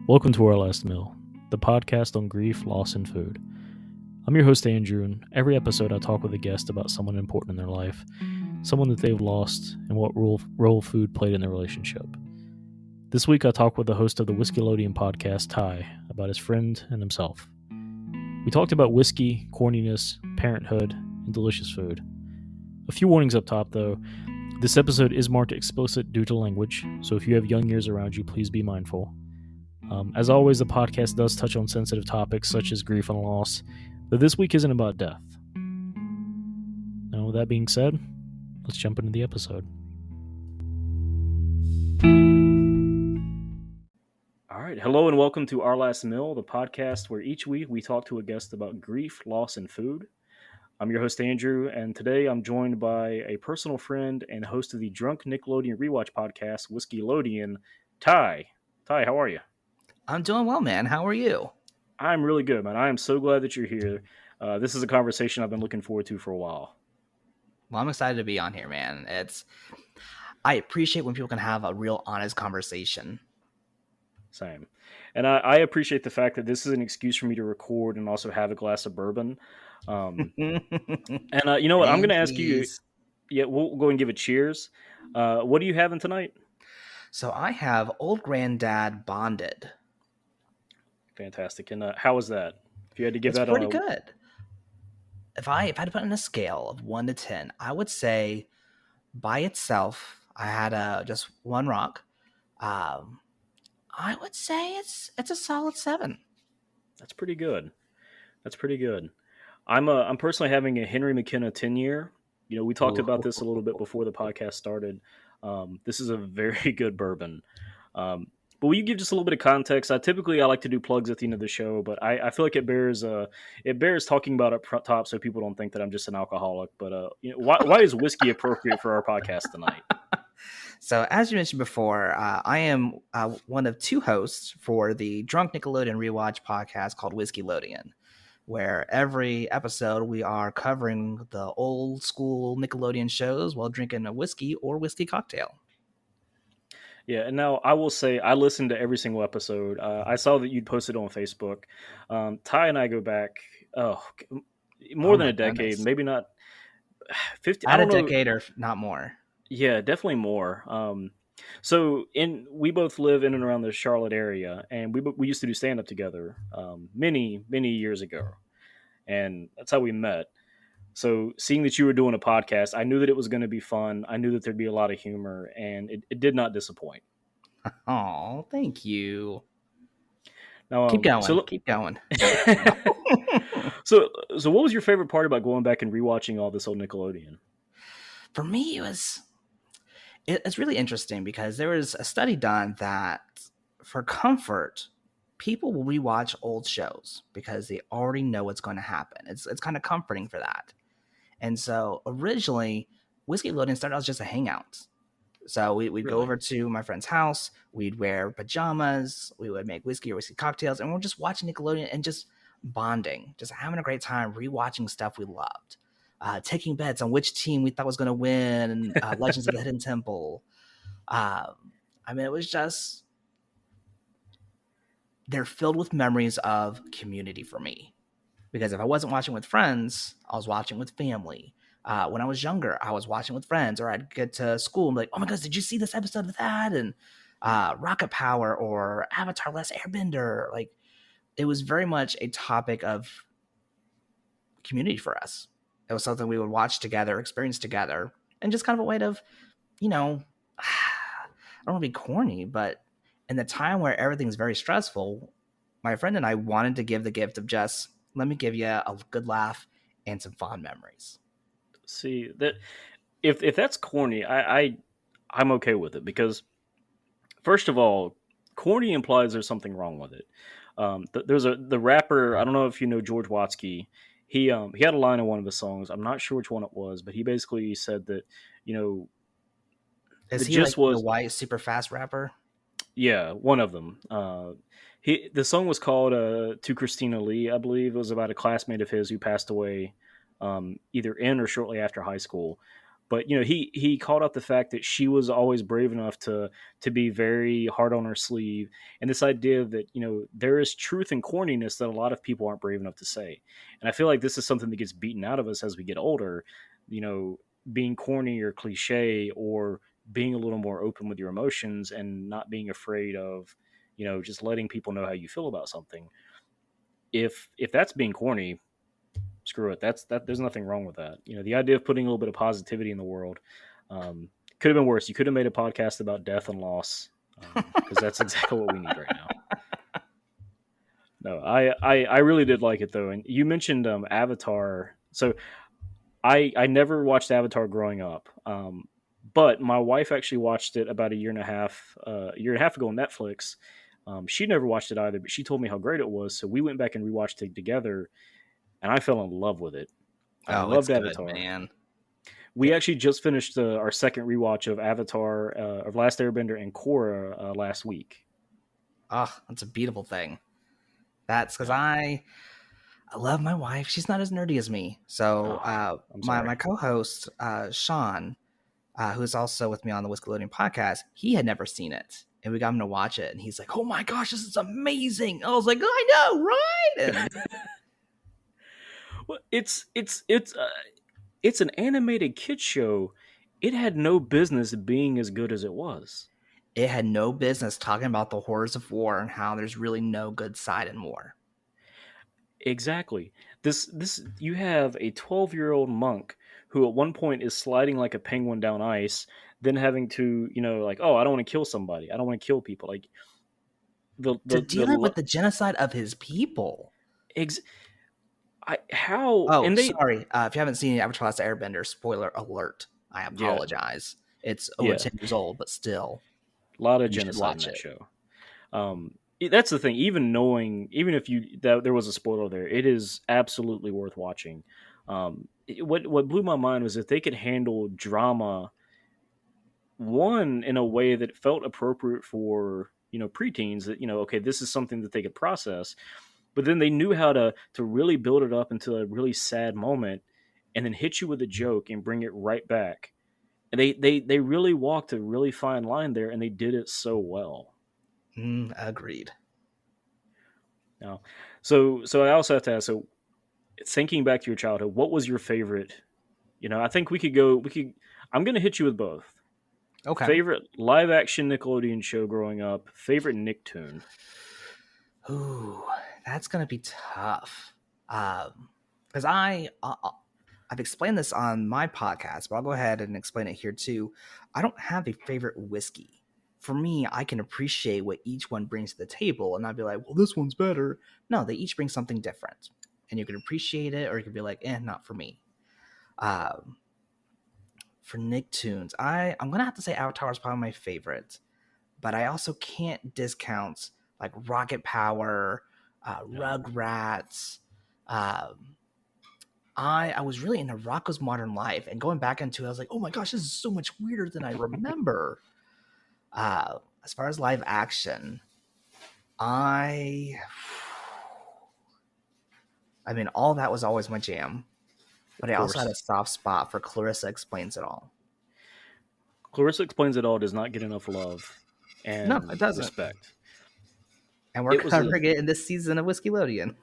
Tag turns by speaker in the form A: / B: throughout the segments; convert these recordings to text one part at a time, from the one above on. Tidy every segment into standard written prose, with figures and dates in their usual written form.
A: Welcome to Our Last Meal, the podcast on grief, loss, and food. I'm your host, Andrew, and every episode I talk with a guest about someone important in their life, someone that they've lost, and what role food played in their relationship. This week I talk with the host of the Whiskey-loadian podcast, Ty, about his friend and himself. We talked about whiskey, corniness, parenthood, and delicious food. A few warnings up top, though. This episode is marked explicit due to language, so if you have young ears around you, please be mindful. As always, the podcast does touch on sensitive topics such as grief and loss, but this week isn't about death. Now, with that being said, let's jump into the episode. All right, hello and welcome to Our Last Meal, the podcast where each week we talk to a guest about grief, loss, and food. I'm your host, Andrew, and today I'm joined by a personal friend and host of the Drunk Nickelodeon Rewatch podcast, Whiskey-loadian, Ty. Ty, how are you?
B: I'm doing well, man. How are you?
A: I'm really good, man. I am so glad that you're here. This is a conversation I've been looking forward to for a while.
B: Well, I'm excited to be on here, man. I appreciate when people can have a real honest conversation.
A: Same. And I appreciate the fact that this is an excuse for me to record and also have a glass of bourbon. And you know what? I'm going to ask you. Yeah, we'll go and give it cheers. What are you having tonight?
B: So I have Old Granddad Bonded.
A: Fantastic. And how was that? If you had to give that
B: pretty good. If I had to put it on a scale of 1 to 10, I would say by itself, I had just one rock. I would say it's a solid 7.
A: That's pretty good. I'm personally having a Henry McKenna 10-year. You know, we talked about this a little bit before the podcast started. This is a very good bourbon. But will you give just a little bit of context? I like to do plugs at the end of the show, but I feel like it bears talking about up top so people don't think that I'm just an alcoholic. But why is whiskey appropriate for our podcast tonight?
B: So as you mentioned before, I am one of 2 hosts for the Drunk Nickelodeon Rewatch podcast called Whiskey-loadian, where every episode we are covering the old school Nickelodeon shows while drinking a whiskey or whiskey cocktail.
A: Yeah, and now I will say I listened to every single episode. I saw that you'd posted on Facebook. Ty and I go back more than a decade,
B: goodness.
A: Maybe not 50.
B: At a decade or not more.
A: Yeah, definitely more. We both live in and around the Charlotte area, and we used to do stand up together many years ago, and that's how we met. So seeing that you were doing a podcast, I knew that it was going to be fun. I knew that there'd be a lot of humor, and it did not disappoint.
B: Oh, thank you.
A: Now,
B: keep going.
A: So what was your favorite part about going back and rewatching all this old Nickelodeon?
B: For me, it's really interesting because there was a study done that for comfort, people will rewatch old shows because they already know what's going to happen. It's kind of comforting for that. And so originally, Whiskey-loadian started out as just a hangout. So we'd go over to my friend's house, we'd wear pajamas, we would make whiskey or whiskey cocktails, and we're just watching Nickelodeon and just bonding, just having a great time, rewatching stuff we loved, taking bets on which team we thought was going to win, Legends of the Hidden Temple. It was just, they're filled with memories of community for me. Because if I wasn't watching with friends, I was watching with family. When I was younger, I was watching with friends, or I'd get to school and be like, oh my gosh, did you see this episode of that? And Rocket Power or Avatar Last Airbender. Like, it was very much a topic of community for us. It was something we would watch together, experience together, and just kind of a way of, I don't want to be corny, but in the time where everything's very stressful, my friend and I wanted to give the gift of just, let me give you a good laugh and some fond memories.
A: See, that if that's corny, I'm okay with it because, first of all, corny implies there's something wrong with it. There's the rapper, I don't know if you know George Watsky. He had a line in one of his songs. I'm not sure which one it was, but he basically said that,
B: is he like the white super fast rapper?
A: Yeah, one of them. The song was called "To Christina Lee," I believe. It was about a classmate of his who passed away either in or shortly after high school. But he called out the fact that she was always brave enough to be very hard on her sleeve, and this idea that there is truth and corniness that a lot of people aren't brave enough to say. And I feel like this is something that gets beaten out of us as we get older. Being corny or cliche, or being a little more open with your emotions and not being afraid of just letting people know how you feel about something. If that's being corny, screw it. There's nothing wrong with that. The idea of putting a little bit of positivity in the world could have been worse. You could have made a podcast about death and loss, because that's exactly what we need right now. No, I really did like it though. And you mentioned Avatar. So I never watched Avatar growing up, but my wife actually watched it about a year and a half ago on Netflix. She never watched it either, but she told me how great it was. So we went back and rewatched it together, and I fell in love with it. I loved Avatar.
B: Good, man.
A: We actually just finished our second rewatch of Avatar, of Last Airbender and Korra last week.
B: Oh, that's a beautiful thing. That's because I love my wife. She's not as nerdy as me. So my co-host, Sean, who's also with me on the Whiskeyloading podcast, he had never seen it. And we got him to watch it. And he's like, oh my gosh, this is amazing. I was like, I know, right? And
A: well, it's an animated kid show. It had no business being as good as it was.
B: It had no business talking about the horrors of war and how there's really no good side in war.
A: Exactly. This you have a 12-year-old monk who at one point is sliding like a penguin down ice, then having to, like, oh, I don't want to kill somebody. I don't want to kill people. Like
B: dealing with the genocide of his people.
A: How?
B: Oh, and sorry. If you haven't seen Avatar: Last Airbender, spoiler alert. I apologize. Yeah. It's over 10 years old, but still.
A: A lot of genocide in that show. That's the thing. Even if there was a spoiler there, it is absolutely worth watching. What blew my mind was that they could handle drama, one, in a way that felt appropriate for preteens. That okay, this is something that they could process. But then they knew how to really build it up into a really sad moment, and then hit you with a joke and bring it right back. And they really walked a really fine line there, and they did it so well.
B: Agreed.
A: Now, so I also have to ask. So, thinking back to your childhood, what was your favorite? I think we could. I'm going to hit you with both.
B: Okay.
A: Favorite live action Nickelodeon show growing up. Favorite Nicktoon.
B: Ooh, that's going to be tough. Because I've explained this on my podcast, but I'll go ahead and explain it here too. I don't have a favorite whiskey. For me, I can appreciate what each one brings to the table and not be like, well, this one's better. No, they each bring something different. And you can appreciate it, or you can be like, not for me. For Nicktoons, I'm going to have to say Avatar is probably my favorite. But I also can't discount like Rocket Power, Rugrats. I was really into Rocko's Modern Life, and going back into it, I was like, oh my gosh, this is so much weirder than I remember. As far as live action, I mean, all that was always my jam, but I also had a soft spot for Clarissa Explains It All.
A: Clarissa Explains It All does not get enough love and
B: no, it doesn't.
A: Respect.
B: And we're covering it in this season of Whiskeylodeon.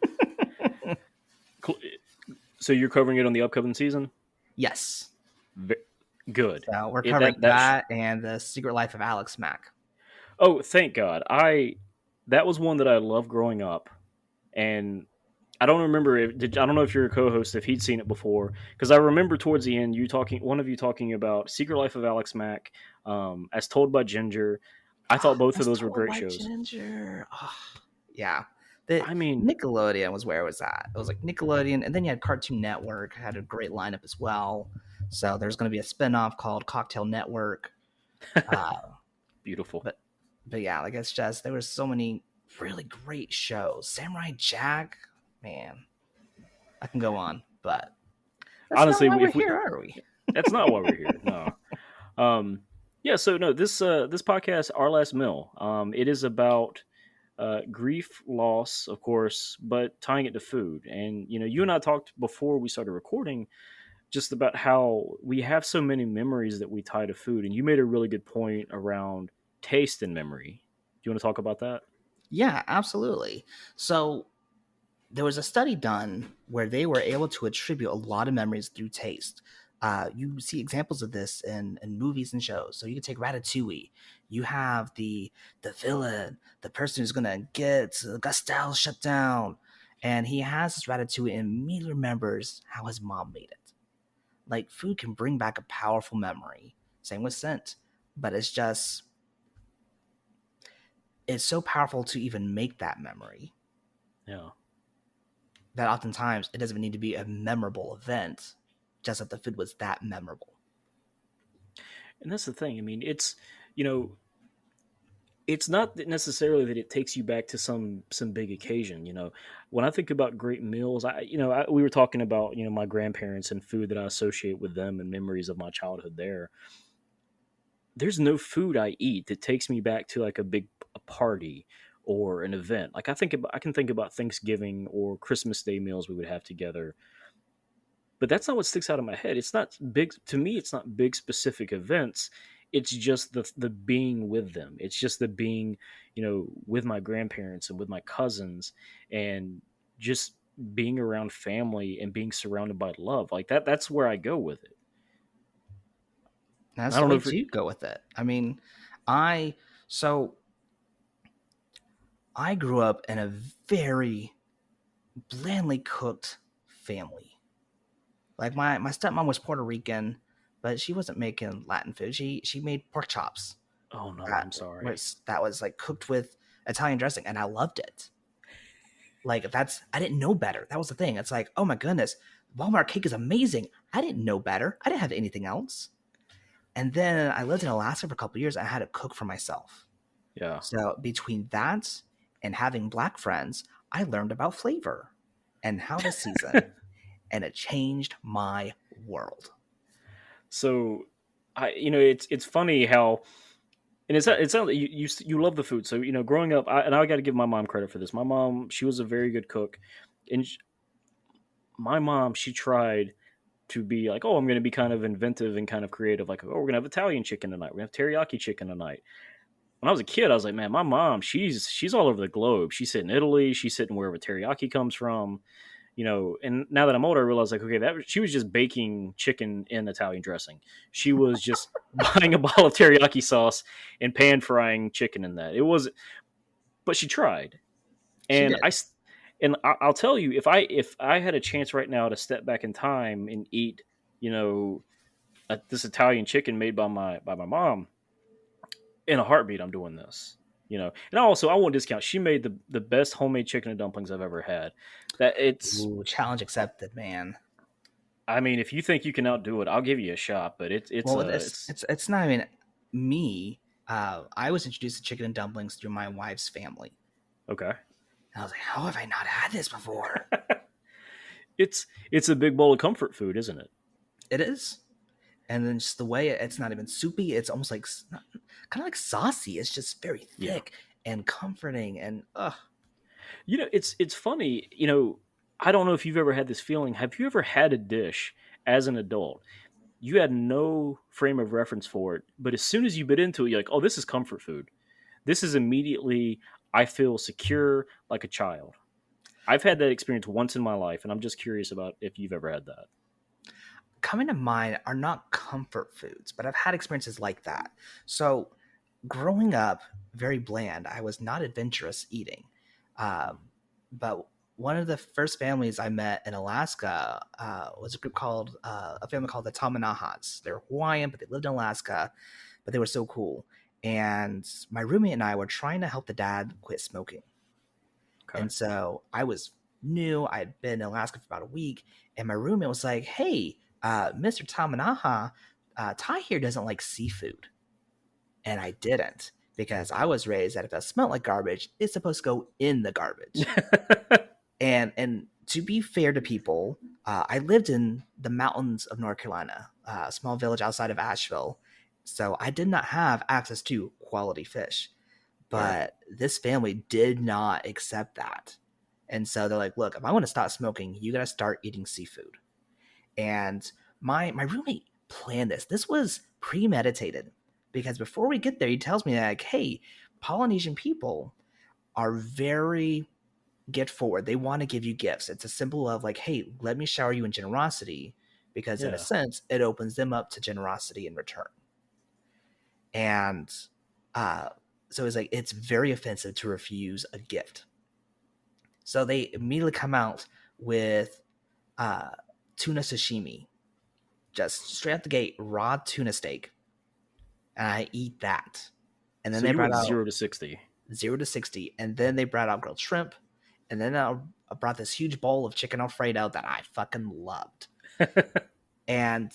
A: So you're covering it on the upcoming season?
B: Yes.
A: Good.
B: So we're covering that and The Secret Life of Alex Mack.
A: Oh, thank God. That was one that I loved growing up. And I don't remember I don't know if you're a co-host, if he'd seen it before, because I remember towards the end one of you talking about Secret Life of Alex Mack, As Told by Ginger. I thought both of those were great shows.
B: Ginger. Oh, yeah. Nickelodeon was where it was at. It was like Nickelodeon, and then you had Cartoon Network, had a great lineup as well. So there's going to be a spinoff called Cocktail Network.
A: Beautiful.
B: But yeah, like it's just, there were so many really great shows. Samurai Jack, man, I can go on, but
A: honestly,
B: not why we're here, are we?
A: That's not why we're here. No. Yeah. So no, this podcast, Our Last Meal, it is about grief, loss, of course, but tying it to food. And you and I talked before we started recording, just about how we have so many memories that we tie to food. And you made a really good point around taste and memory. Do you want to talk about that?
B: Yeah, absolutely. So there was a study done where they were able to attribute a lot of memories through taste. You see examples of this in movies and shows. So you can take Ratatouille. You have the villain, the person who's gonna get Gustel shut down, and he has this Ratatouille and immediately remembers how his mom made it. Like food can bring back a powerful memory. Same with scent, but it's so powerful to even make that memory
A: Yeah.
B: that oftentimes it doesn't even need to be a memorable event, just that the food was that memorable.
A: And that's the thing. I mean, you know, it's not necessarily that it takes you back to some big occasion. When I think about great meals, we were talking about my grandparents and food that I associate with them and memories of my childhood there. There's no food I eat that takes me back to like a party or an event. Like I can think about Thanksgiving or Christmas Day meals we would have together, but that's not what sticks out of my head. It's not big to me. It's not big specific events. It's just the being with them. It's just the being, with my grandparents and with my cousins, and just being around family and being surrounded by love. Like that. That's where I go with it.
B: And
A: I
B: that's the
A: don't know
B: way
A: if
B: to go with it. I mean, I so I grew up in a very blandly cooked family. Like my stepmom was Puerto Rican, but she wasn't making Latin food. She made pork chops
A: oh no,
B: that
A: I'm sorry.
B: was like cooked with Italian dressing, and I loved it. Like I didn't know better. That was the thing. It's like, oh my goodness, Walmart cake is amazing. I didn't know better. I didn't have anything else. And then I lived in Alaska for a couple of years. And I had to cook for myself.
A: Yeah.
B: So between that and having Black friends, I learned about flavor and how to season, and it changed my world.
A: So, it's funny how, and it's not that you love the food. So growing up, I got to give my mom credit for this. My mom, she was a very good cook, and my mom, she tried to be like, oh, I'm going to be kind of inventive and kind of creative. Like, oh, we're going to have Italian chicken tonight. We're going to have teriyaki chicken tonight. When I was a kid, I was like, man, my mom, she's all over the globe. She's sitting in Italy. She's sitting wherever teriyaki comes from. And now that I'm older, I realize like, okay, that she was just baking chicken in Italian dressing. She was just buying a bottle of teriyaki sauce and pan frying chicken in that. It was, but she tried,
B: She
A: and
B: did.
A: I'll tell you, if I had a chance right now to step back in time and eat, you know, this Italian chicken made by my mom, in a heartbeat, I'm doing this. And I won't discount. She made the best homemade chicken and dumplings I've ever had. That it's
B: Ooh, challenge accepted, man.
A: I mean, if you think you can outdo it, I'll give you a shot. But
B: Well, it's not even me. I was introduced to chicken and dumplings through my wife's family.
A: okay.
B: And I was like, how have I not had this before?
A: It's a big bowl of comfort food, isn't it?
B: It is. And then just the way it's not even soupy, it's almost like kind of like saucy. It's just very
A: Yeah.
B: thick and comforting, and
A: It's funny. I don't know if you've ever had this feeling. Have you ever had a dish as an adult? You had no frame of reference for it, but as soon as you bit into it, you're like, "Oh, this is comfort food. This is immediately. I feel secure like a child." I've had that experience once in my life, and I'm just curious about if you've ever had that.
B: coming to mind are not comfort foods, but I've had experiences like that. So growing up, very bland. I was not adventurous eating. Um, but one of the first families I met in Alaska was a family called the Tamanahats. They're Hawaiian, but they lived in Alaska, but they were so cool. And my roommate and I were trying to help the dad quit smoking.
A: Okay.
B: And so I was new. I had been in Alaska for about a week. And my roommate was like, hey, Mr. Tamanaha, Ty here doesn't like seafood. And I didn't, because I was raised that if it smelled like garbage, it's supposed to go in the garbage. And to be fair to people, I lived in the mountains of North Carolina, a small village outside of Asheville. So I did not have access to quality fish. But this family did not accept that. And so they're like, look, if I want to stop smoking, you got to start eating seafood. And my roommate planned this. This was premeditated because before we get there, he tells me like, "Hey, Polynesian people are very gift forward. They want to give you gifts. It's a symbol of like, hey, let me shower you in generosity, because in a
A: Yeah.
B: sense, it opens them up to generosity in return." And uh, so it's like it's very offensive to refuse a gift. So they immediately come out with uh, tuna sashimi, just straight out the gate, raw tuna steak, and I eat that. And then
A: So
B: they
A: you
B: brought
A: went
B: out
A: 0 to 60.
B: 0 to 60, and then they brought out grilled shrimp, and then I brought this huge bowl of chicken Alfredo that I fucking loved. And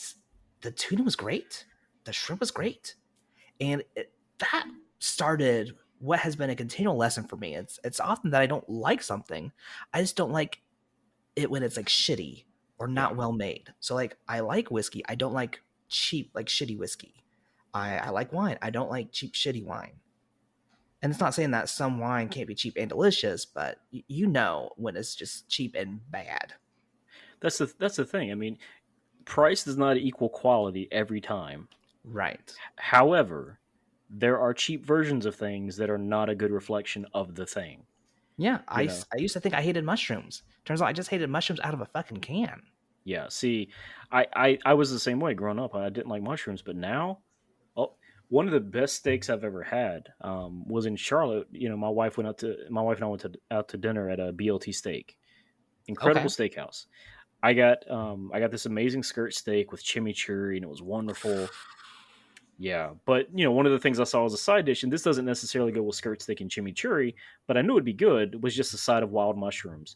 B: the tuna was great, the shrimp was great, and that started what has been a continual lesson for me. It's often that I don't like something, I just don't like it when it's like shitty or not
A: Yeah.
B: well made. So like I like whiskey, I don't like cheap like shitty whiskey. I like wine, I don't like cheap shitty wine. And it's not saying that some wine can't be cheap and delicious, but you know when it's just cheap and bad.
A: That's the thing. I mean, price does not equal quality every time.
B: Right.
A: However, there are cheap versions of things that are not a good reflection of the thing.
B: Yeah,
A: You know.
B: I used to think I hated mushrooms. Turns out I just hated mushrooms out of a fucking can.
A: Yeah. See, I was the same way growing up. I didn't like mushrooms, but now, oh, one of the best steaks I've ever had was in Charlotte. You know, my wife and I went out to dinner at a BLT Steak, incredible
B: Okay.
A: steakhouse. I got this amazing skirt steak with chimichurri, and it was wonderful. Yeah, but you know, one of the things I saw as a side dish, and this doesn't necessarily go with skirt steak and chimichurri, but I knew it'd be good, was just a side of wild mushrooms.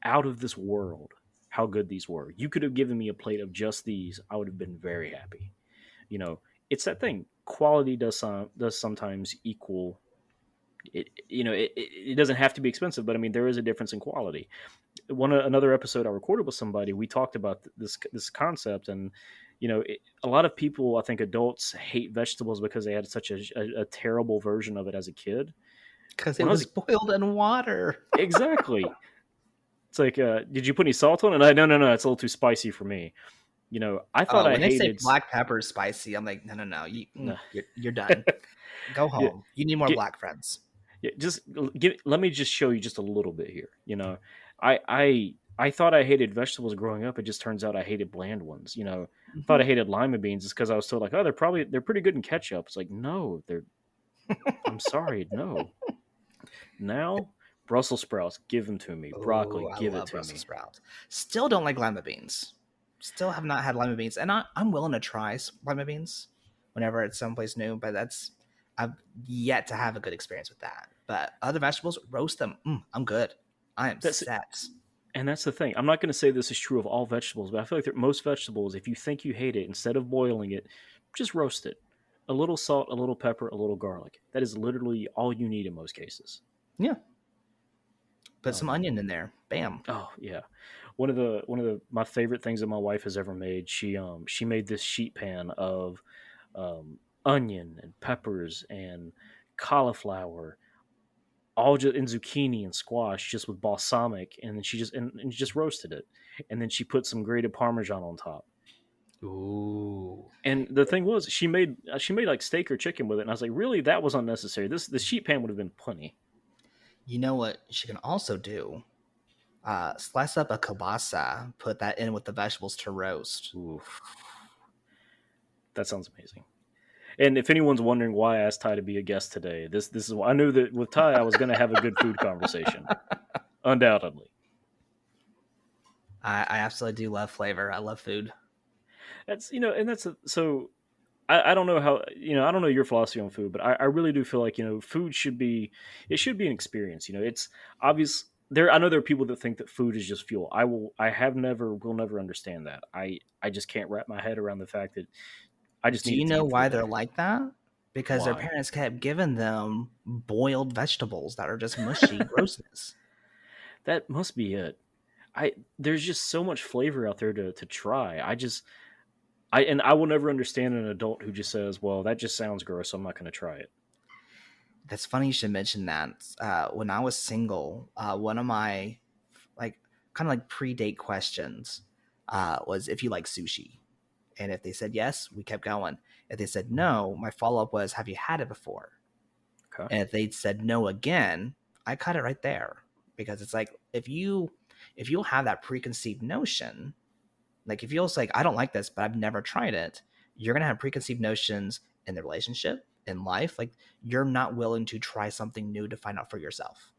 A: Out of this world, how good these were. You could have given me a plate of just these, I would have been very happy. You know, it's that thing. Quality does sometimes equal it. You know, it doesn't have to be expensive, but I mean, there is a difference in quality. Another episode I recorded with somebody, we talked about this concept, and you know, a lot of people, I think adults, hate vegetables because they had such a terrible version of it as a kid.
B: Because it
A: When I
B: was
A: was
B: boiled in water.
A: exactly, it's like, did you put any salt on it? And I no, it's a little too spicy for me. You know, I thought I
B: When they say
A: hated.
B: black pepper is spicy, I'm like, no.
A: No.
B: You're done. Go
A: Yeah,
B: home. You need more
A: get,
B: black friends.
A: yeah, just let me just show you just a little bit here. You know, I thought I hated vegetables growing up. It just turns out I hated bland ones. You know, I thought I hated lima beans. It's because I was told like, oh, they're pretty good in ketchup. It's like, no, they're. I'm sorry, no. Now, Brussels sprouts, give them to me. Broccoli,
B: Oh, I
A: give it
B: love
A: to
B: Brussels
A: me.
B: sprouts. Still don't like lima beans. Still have not had lima beans, and I'm willing to try lima beans whenever it's someplace new. But I've yet to have a good experience with that. But other vegetables, roast them. I'm good. I am
A: That's
B: set.
A: and that's the thing. I'm not going to say this is true of all vegetables, but I feel like that most vegetables, if you think you hate it, instead of boiling it, just roast it. A little salt, a little pepper, a little garlic. That is literally all you need in most cases.
B: Yeah, put some
A: Um,
B: onion in there. Bam.
A: oh yeah, one of the my favorite things that my wife has ever made. She made this sheet pan of onion and peppers and cauliflower, all just in zucchini and squash, just with balsamic, and then and just roasted it, and then she put some grated parmesan on top.
B: Ooh.
A: And the thing was, she made like steak or chicken with it, and I was like, really, that was unnecessary. The sheet pan would have been plenty.
B: You know what she can also do? Slice up a kielbasa, put that in with the vegetables to roast.
A: Ooh, that sounds amazing. And if anyone's wondering why I asked Ty to be a guest today, this is why I knew that with Ty I was going to have a good food conversation, undoubtedly.
B: I absolutely do love flavor. I love food.
A: That's and so I don't know how I don't know your philosophy on food, but I really do feel like food should be an experience. It's obvious there. I know there are people that think that food is just fuel. Will never understand that. I just can't wrap my head around the fact that I just
B: Do
A: need
B: you
A: it to
B: know
A: get through
B: why
A: the
B: they're
A: day.
B: like that? Because their
A: Why?
B: parents kept giving them boiled vegetables that are just mushy grossness.
A: That must be it. There's just so much flavor out there to try. I will never understand an adult who just says, "Well, that just sounds gross, so I'm not going to try it."
B: That's funny you should mention that. When I was single, one of my like kind of like pre-date questions was if you like sushi. And if they said yes, we kept going. If they said no, my follow up was, have you had it before?
A: Okay.
B: And if they said no again, I cut it right there, because it's like if you'll have that preconceived notion, like if you'll say, I don't like this, but I've never tried it, you're gonna have preconceived notions in the relationship, in life. Like you're not willing to try something new to find out for yourself.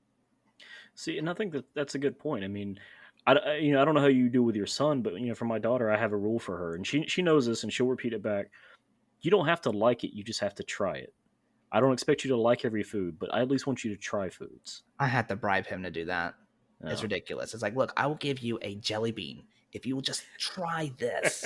A: See, and I think that's a good point. I mean, I don't know how you do with your son, but for my daughter, I have a rule for her, and she knows this, and she'll repeat it back. You don't have to like it; you just have to try it. I don't expect you to like every food, but I at least want you to try foods.
B: I had to bribe him to do that. It's
A: Yeah.
B: ridiculous. It's like, look, I will give you a jelly bean if you will just try this.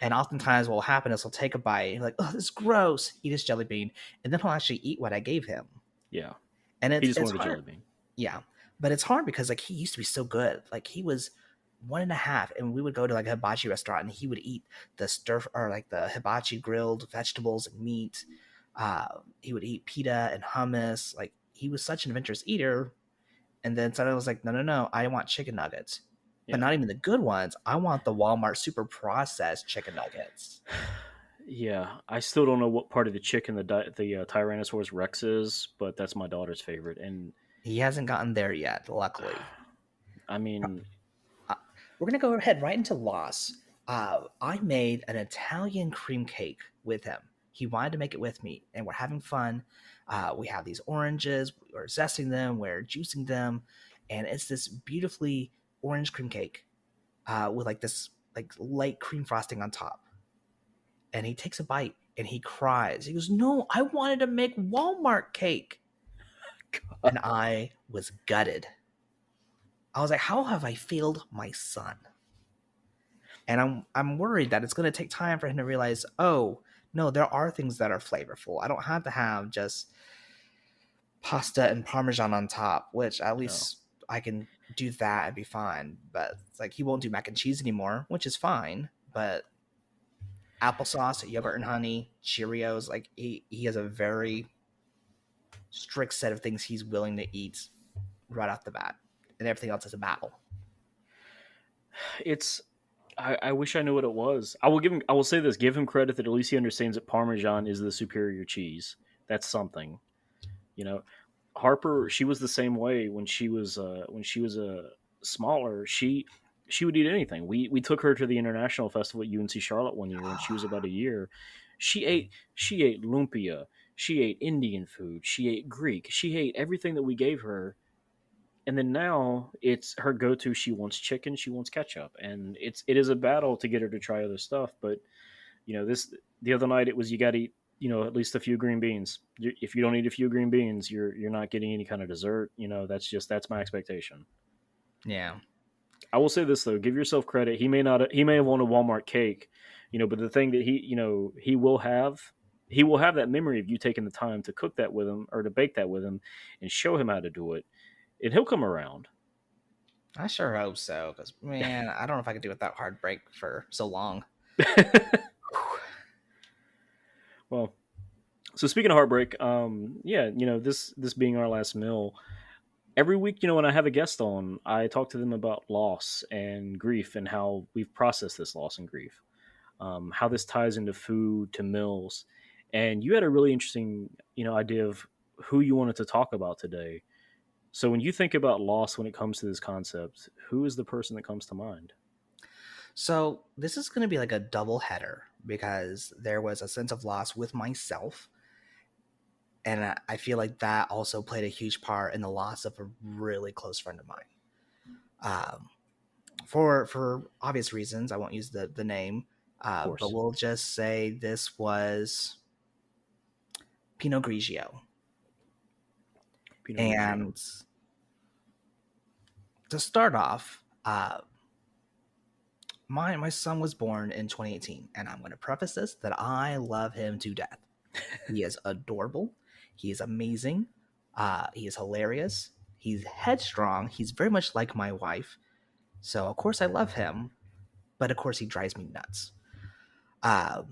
B: And oftentimes what will happen is he'll take a bite, like, oh, this is gross. Eat his jelly bean. And then he'll actually eat what I gave him.
A: Yeah.
B: And
A: He just
B: it's
A: wanted a jelly
B: hard.
A: bean.
B: Yeah. But it's hard because like he used to be so good. Like he was 1.5, and we would go to like a hibachi restaurant and he would eat the hibachi grilled vegetables and meat. He would eat pita and hummus. Like he was such an adventurous eater. And then suddenly I was like, no, I want chicken nuggets.
A: Yeah.
B: But not even the good ones. I want the Walmart super processed chicken nuggets.
A: Yeah, I still don't know what part of the chicken the Tyrannosaurus Rex is, but that's my daughter's favorite. And
B: He hasn't gotten there yet, luckily.
A: I mean,
B: We're going to go ahead right into loss. I made an Italian cream cake with him. He wanted to make it with me, and we're having fun. We have these oranges. We're zesting them. We're juicing them. And it's this beautifully orange cream cake with like this like light cream frosting on top. And he takes a bite and he cries. He goes, no, I wanted to make Walmart cake. And I was gutted. I was like, how have I failed my son? And I'm worried that it's going to take time for him to realize, oh, no, there are things that are flavorful. I don't have to have just pasta and Parmesan on top, which at least I can do that and be fine. But it's like he won't do mac and cheese anymore, which is fine. But applesauce, yogurt and honey, Cheerios, like he has a very strict set of things he's willing to eat right off the bat. And everything else is a battle.
A: I wish I knew what it was. I will say this: give him credit that at least he understands that Parmesan is the superior cheese. That's something. Harper, she was the same way when she was smaller. She would eat anything. We took her to the international festival at UNC Charlotte one year when she was about a year. She ate lumpia. She ate Indian food. She ate Greek. She ate everything that we gave her. And then now it's her go-to. She wants chicken. She wants ketchup, and it is a battle to get her to try other stuff. But the other night it was, you got to eat at least a few green beans. If you don't eat a few green beans, you're not getting any kind of dessert. That's my expectation.
B: Yeah.
A: I will say this though: give yourself credit. He may have wanted Walmart cake, but the thing that he will have that memory of you taking the time to cook that with him or to bake that with him and show him how to do it. And he'll come around.
B: I sure hope so, because man, I don't know if I could do it without heartbreak for so long.
A: Well, so speaking of heartbreak, this being our last meal, every week, when I have a guest on, I talk to them about loss and grief and how we've processed this loss and grief, how this ties into food, to meals. And you had a really interesting, idea of who you wanted to talk about today. So when you think about loss when it comes to this concept, who is the person that comes to mind?
B: So this is going to be like a double header, because there was a sense of loss with myself. And I feel like that also played a huge part in the loss of a really close friend of mine. For obvious reasons, I won't use the name, but we'll just say this was Pinot Grigio. And to start off, my son was born in 2018, and I'm going to preface this that I love him to death. He is adorable. He is amazing. He is hilarious. He's headstrong. He's very much like my wife. So, of course, I love him. But, of course, he drives me nuts. But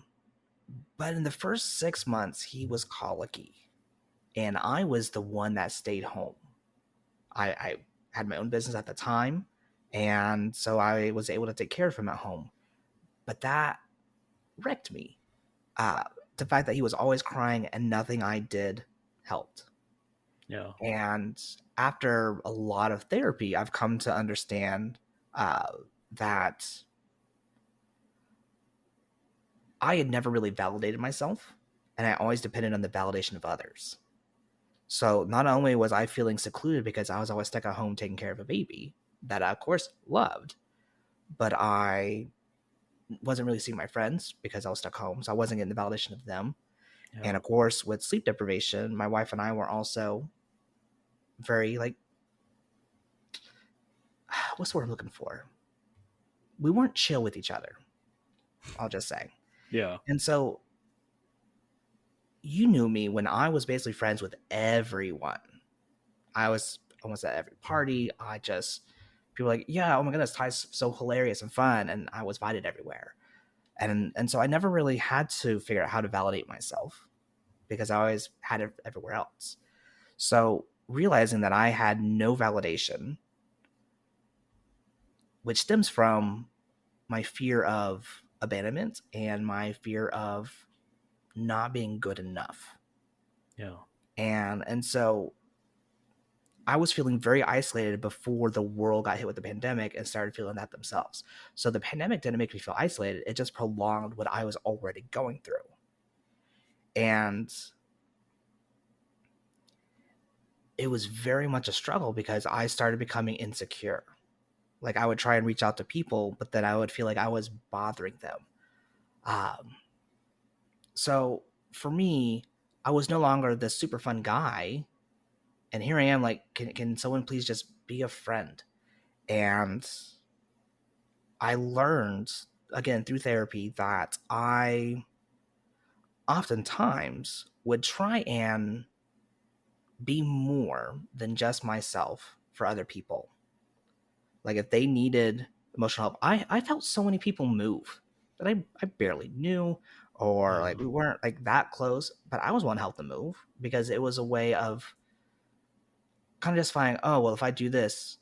B: in the first 6 months, he was colicky. And I was the one that stayed home. I had my own business at the time. And so I was able to take care of him at home. But that wrecked me. Uh, the fact that he was always crying and nothing I did helped.
A: Yeah.
B: And after a lot of therapy, I've come to understand that I had never really validated myself, and I always depended on the validation of others. So not only was I feeling secluded because I was always stuck at home taking care of a baby that I, of course, loved, but I wasn't really seeing my friends because I was stuck home. So I wasn't getting the validation of them.
A: Yeah.
B: And of course, with sleep deprivation, my wife and I were also very like, what's the word I'm looking for? We weren't chill with each other, I'll just say.
A: Yeah.
B: And so you knew me when I was basically friends with everyone. I was almost at every party. People were like, yeah, oh my goodness, Ty's so hilarious and fun. And I was invited everywhere. And so I never really had to figure out how to validate myself because I always had it everywhere else. So realizing that I had no validation, which stems from my fear of abandonment and my fear of not being good enough.
A: Yeah.
B: And so I was feeling very isolated before the world got hit with the pandemic and started feeling that themselves. So the pandemic didn't make me feel isolated. It just prolonged what I was already going through. And it was very much a struggle because I started becoming insecure. Like I would try and reach out to people, but then I would feel like I was bothering them. Um, so for me, I was no longer this super fun guy. And here I am like, can someone please just be a friend? And I learned again through therapy that I oftentimes would try and be more than just myself for other people. Like if they needed emotional help, I felt so many people move that I barely knew, or
A: Yeah.
B: like we weren't like that close, but I was one to help them move because it was a way of kind of just finding, oh well, if I do this,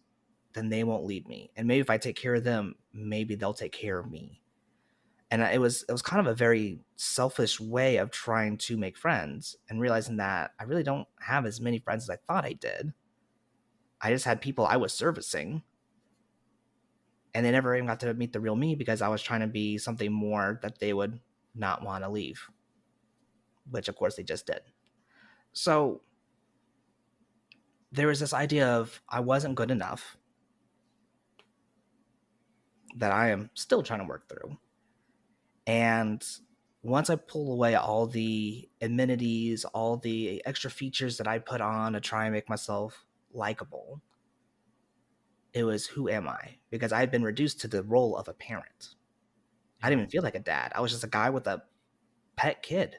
B: then they won't leave me, and maybe if I take care of them, maybe they'll take care of me. And it was kind of a very selfish way of trying to make friends and realizing that I really don't have as many friends as I thought I did. I just had people I was servicing, and they never even got to meet the real me because I was trying to be something more that they would not want to leave, which of course they just did. So there was this idea of I wasn't good enough that I am still trying to work through. And once I pull away all the amenities, all the extra features that I put on to try and make myself likable, it was who am I? Because I had been reduced to the role of a parent. I didn't even feel like a dad. I was just a guy with a pet kid.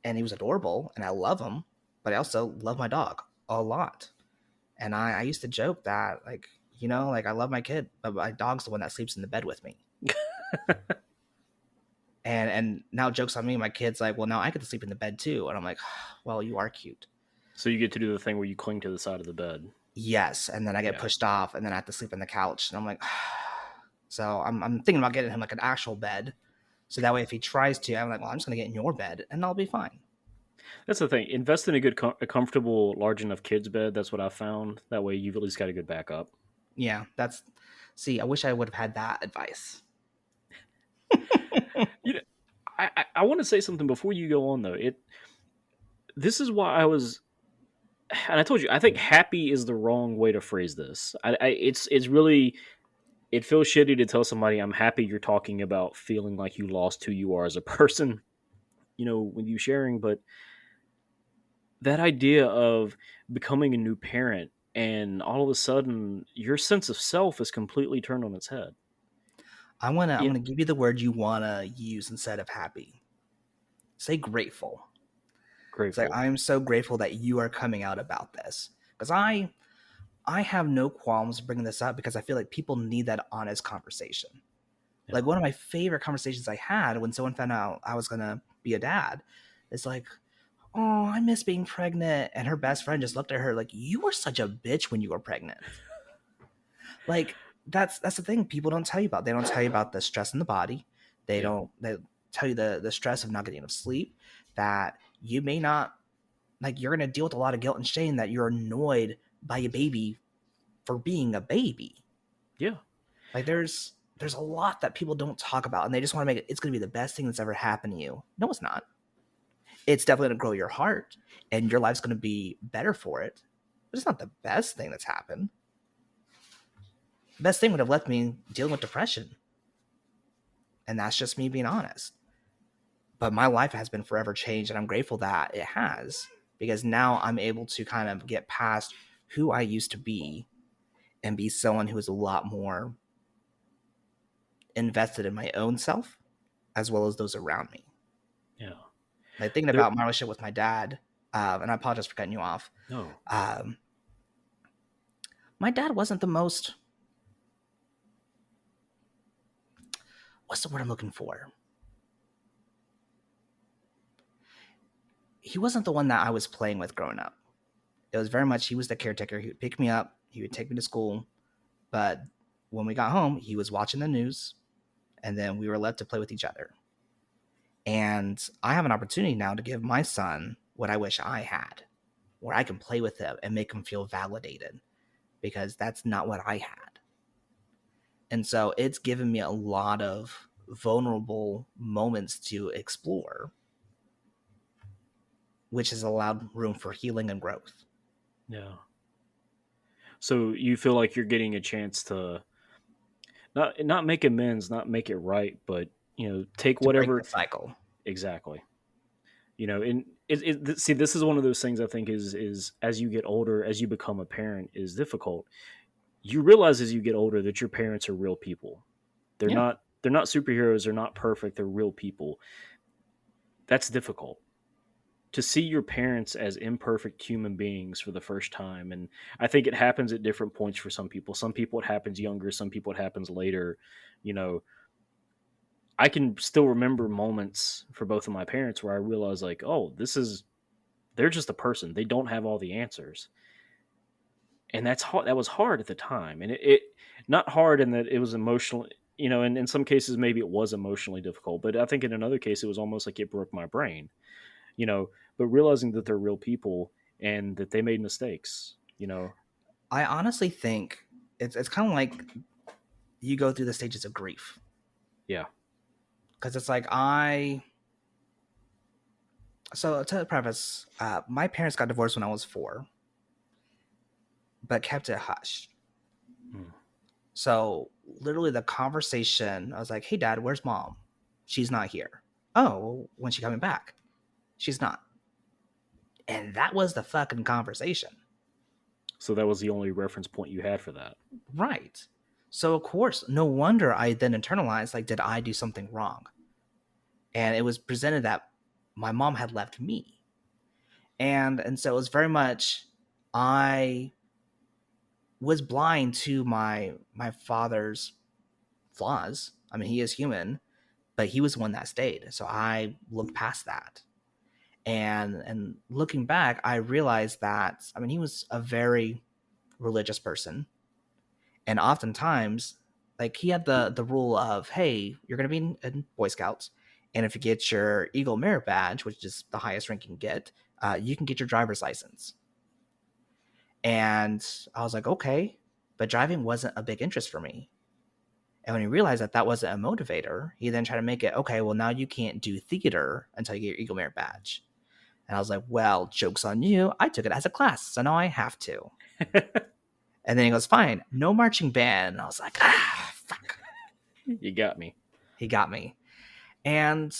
B: And he was adorable and I love him, but I also love my dog a lot. And I used to joke that, like, like I love my kid, but my dog's the one that sleeps in the bed with me. And now jokes on me, my kid's like, well, now I get to sleep in the bed too. And I'm like, well, you are cute.
A: So you get to do the thing where you cling to the side of the bed.
B: Yes. And then I get pushed off and then I have to sleep on the couch. And I'm like, so I'm thinking about getting him like an actual bed. So that way, if he tries to, I'm like, well, I'm just going to get in your bed and I'll be fine.
A: That's the thing. Invest in a good, a comfortable, large enough kids bed. That's what I found. That way, you've at least got a good backup.
B: Yeah, see, I wish I would have had that advice.
A: I want to say something before you go on though. This is why I was, and I told you, I think happy is the wrong way to phrase this. It's really, it feels shitty to tell somebody I'm happy. You're talking about feeling like you lost who you are as a person, with you sharing, but that idea of becoming a new parent and all of a sudden your sense of self is completely turned on its head.
B: I'm gonna give you the word you wanna use instead of happy. Say grateful.
A: Grateful.
B: It's like, I'm so grateful that you are coming out about this, because I have no qualms bringing this up because I feel like people need that honest conversation. Yeah. Like one of my favorite conversations I had when someone found out I was gonna be a dad is like, oh, I miss being pregnant, and her best friend just looked at her like, you were such a bitch when you were pregnant. Like, that's the thing people don't tell you about. They don't tell you about the stress in the body.
A: Yeah.
B: They tell you the stress of not getting enough sleep, that you may not, like, you're going to deal with a lot of guilt and shame, that you're annoyed by a baby for being a baby.
A: Yeah.
B: Like, there's a lot that people don't talk about, and they just want to make it, it's going to be the best thing that's ever happened to you. No, it's not. It's definitely going to grow your heart, and your life's going to be better for it, but it's not the best thing that's happened. The best thing would have left me dealing with depression, and that's just me being honest. But my life has been forever changed, and I'm grateful that it has, because now I'm able to kind of get past who I used to be and be someone who is a lot more invested in my own self as well as those around me.
A: Yeah.
B: Like, thinking about my relationship with my dad, and I apologize for cutting you off.
A: No.
B: My dad wasn't the most, what's the word I'm looking for? He wasn't the one that I was playing with growing up. It was very much, he was the caretaker. He would pick me up, he would take me to school, but when we got home, he was watching the news, and then we were left to play with each other. And I have an opportunity now to give my son what I wish I had, where I can play with him and make him feel validated, because that's not what I had. And so it's given me a lot of vulnerable moments to explore, which has allowed room for healing and growth.
A: Yeah. So you feel like you're getting a chance to not make amends, not make it right, but take
B: To break
A: whatever.
B: the cycle.
A: Exactly. And see, this is one of those things I think is as you get older, as you become a parent, is difficult. You realize as you get older that your parents are real people. They're
B: Yeah.
A: not superheroes. They're not perfect. They're real people. That's difficult. To see your parents as imperfect human beings for the first time. And I think it happens at different points for some people. Some people it happens younger, some people it happens later. I can still remember moments for both of my parents where I realized, like, oh, they're just a person. They don't have all the answers. And that's hard. That was hard at the time. And it not hard in that it was emotional, and in some cases maybe it was emotionally difficult, but I think in another case it was almost like it broke my brain. But realizing that they're real people and that they made mistakes.
B: I honestly think it's kind of like you go through the stages of grief.
A: Yeah.
B: Because it's like so to preface, my parents got divorced when I was 4, but kept it hush. So literally the conversation, I was like, hey, Dad, where's Mom? She's not here. Oh, well, when's she coming back? She's not. And that was the fucking conversation.
A: So that was the only reference point you had for that.
B: Right. So, of course, no wonder I then internalized, like, did I do something wrong? And it was presented that my mom had left me. And so it was very much, I was blind to my father's flaws. I mean, he is human, but he was the one that stayed. So I looked past that. And looking back, I realized that, I mean, he was a very religious person. And oftentimes, like, he had the rule of, hey, you're going to be in Boy Scouts, and if you get your Eagle Merit Badge, which is the highest rank you can get, you can get your driver's license. And I was like, okay, but driving wasn't a big interest for me. And when he realized that that wasn't a motivator, he then tried to make it, okay, well, now you can't do theater until you get your Eagle Merit Badge. And I was like, well, joke's on you. I took it as a class, so now I have to. And then he goes, fine, no marching band. And I was like, fuck.
A: You got me.
B: He got me. And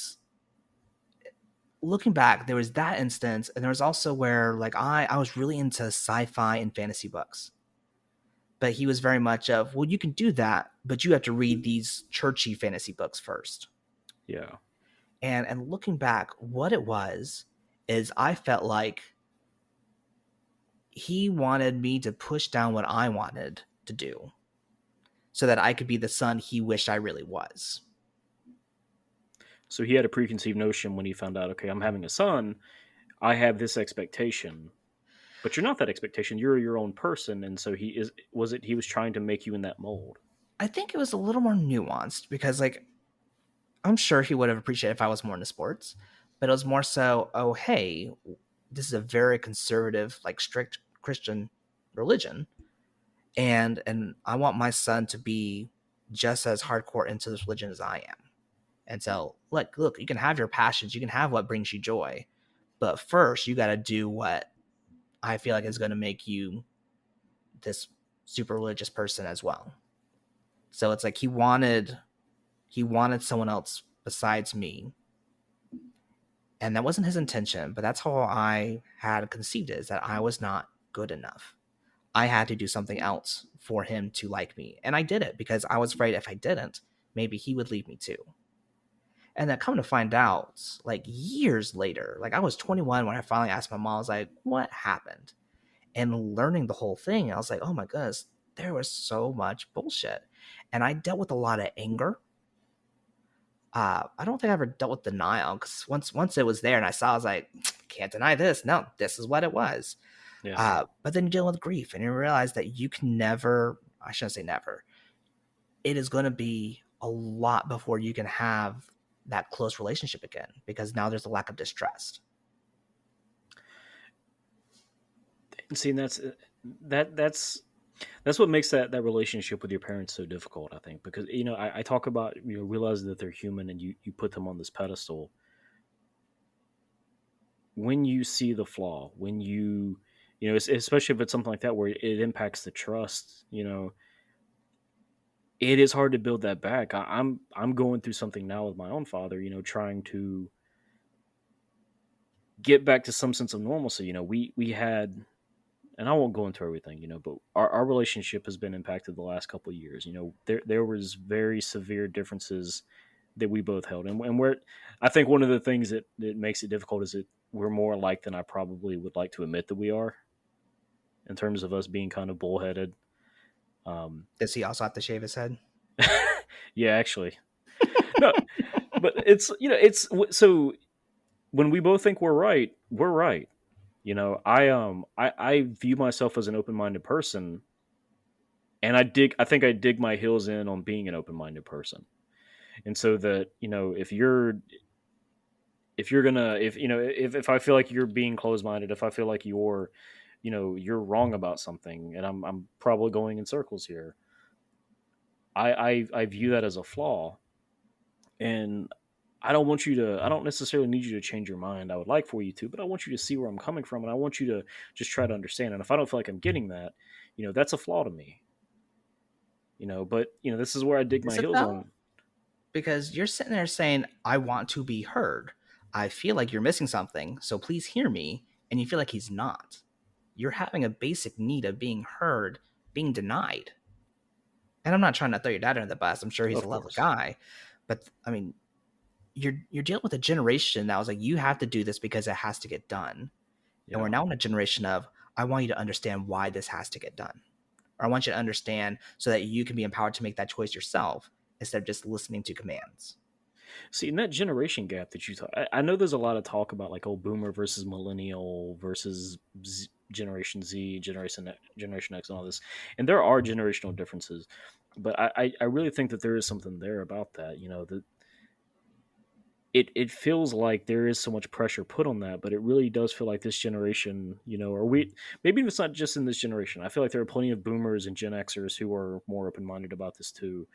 B: looking back, there was that instance, and there was also where, like, I was really into sci-fi and fantasy books. But he was very much of, well, you can do that, but you have to read these churchy fantasy books first.
A: Yeah.
B: And looking back, what it was is I felt like he wanted me to push down what I wanted to do so that I could be the son he wished I really was.
A: So he had a preconceived notion when he found out, okay, I'm having a son, I have this expectation, but you're not that expectation. You're your own person. And so he was trying to make you in that mold.
B: I think it was a little more nuanced because, like, I'm sure he would have appreciated if I was more into sports, but it was more so, oh, hey, this is a very conservative, like strict Christian religion, and I want my son to be just as hardcore into this religion as I am. And so, look, you can have your passions, you can have what brings you joy, but first you got to do what I feel like is going to make you this super religious person as well. So it's like he wanted someone else besides me, and that wasn't his intention, but that's how I had conceived it, is that I was not good enough. I had to do something else for him to like me, and I did it because I was afraid if I didn't, maybe he would leave me too. And then come to find out, like years later, like I was 21 when I finally asked my mom, I was like, what happened? And learning the whole thing, I was like, oh my goodness, there was so much bullshit. And I dealt with a lot of anger. I don't think I ever dealt with denial, because once it was there and I saw, I was like, can't deny this. No, this is what it was.
A: Yeah.
B: But then you deal with grief and you realize that you can never, I shouldn't say never, it is going to be a lot before you can have that close relationship again, because now there's a lack of distrust.
A: See, that's what makes that relationship with your parents so difficult, I think, because I talk about realizing that they're human and you put them on this pedestal. When you see the flaw, when especially if it's something like that where it impacts the trust, it is hard to build that back. I'm going through something now with my own father, trying to get back to some sense of normalcy. We had, and I won't go into everything, but our relationship has been impacted the last couple of years. There was very severe differences that we both held, and we're, I think one of the things that makes it difficult is that we're more alike than I probably would like to admit that we are, in terms of us being kind of bullheaded.
B: Does he also have to shave his head?
A: Yeah, actually, no, but it's so when we both think we're right, we're right. I view myself as an open-minded person, and I think I dig my heels in on being an open-minded person. And so that, if I feel like you're being closed-minded, if I feel like you're wrong about something, and I'm probably going in circles here, I view that as a flaw. And I don't necessarily need you to change your mind. I would like for you to, but I want you to see where I'm coming from, and I want you to just try to understand. And if I don't feel like I'm getting that, that's a flaw to me. But this is where I dig my
B: Is it
A: heels
B: though?
A: on.
B: Because you're sitting there saying, I want to be heard. I feel like you're missing something, so please hear me. And you feel like he's not. You're having a basic need of being heard, being denied. And I'm not trying to throw your dad under the bus. I'm sure he's
A: Of
B: a lovely
A: course.
B: guy. But I mean, you're dealing with a generation that was like, you have to do this because it has to get done.
A: Yeah.
B: And we're now in a generation of, I want you to understand why this has to get done. Or I want you to understand so that you can be empowered to make that choice yourself instead of just listening to commands.
A: See, in that generation gap that you talk, I know there's a lot of talk about like old boomer versus millennial versus Generation Z, Generation X, and all this. And there are generational differences, but I really think that there is something there about that. That it feels like there is so much pressure put on that, but it really does feel like this generation, or maybe it's not just in this generation. I feel like there are plenty of boomers and Gen Xers who are more open minded about this too.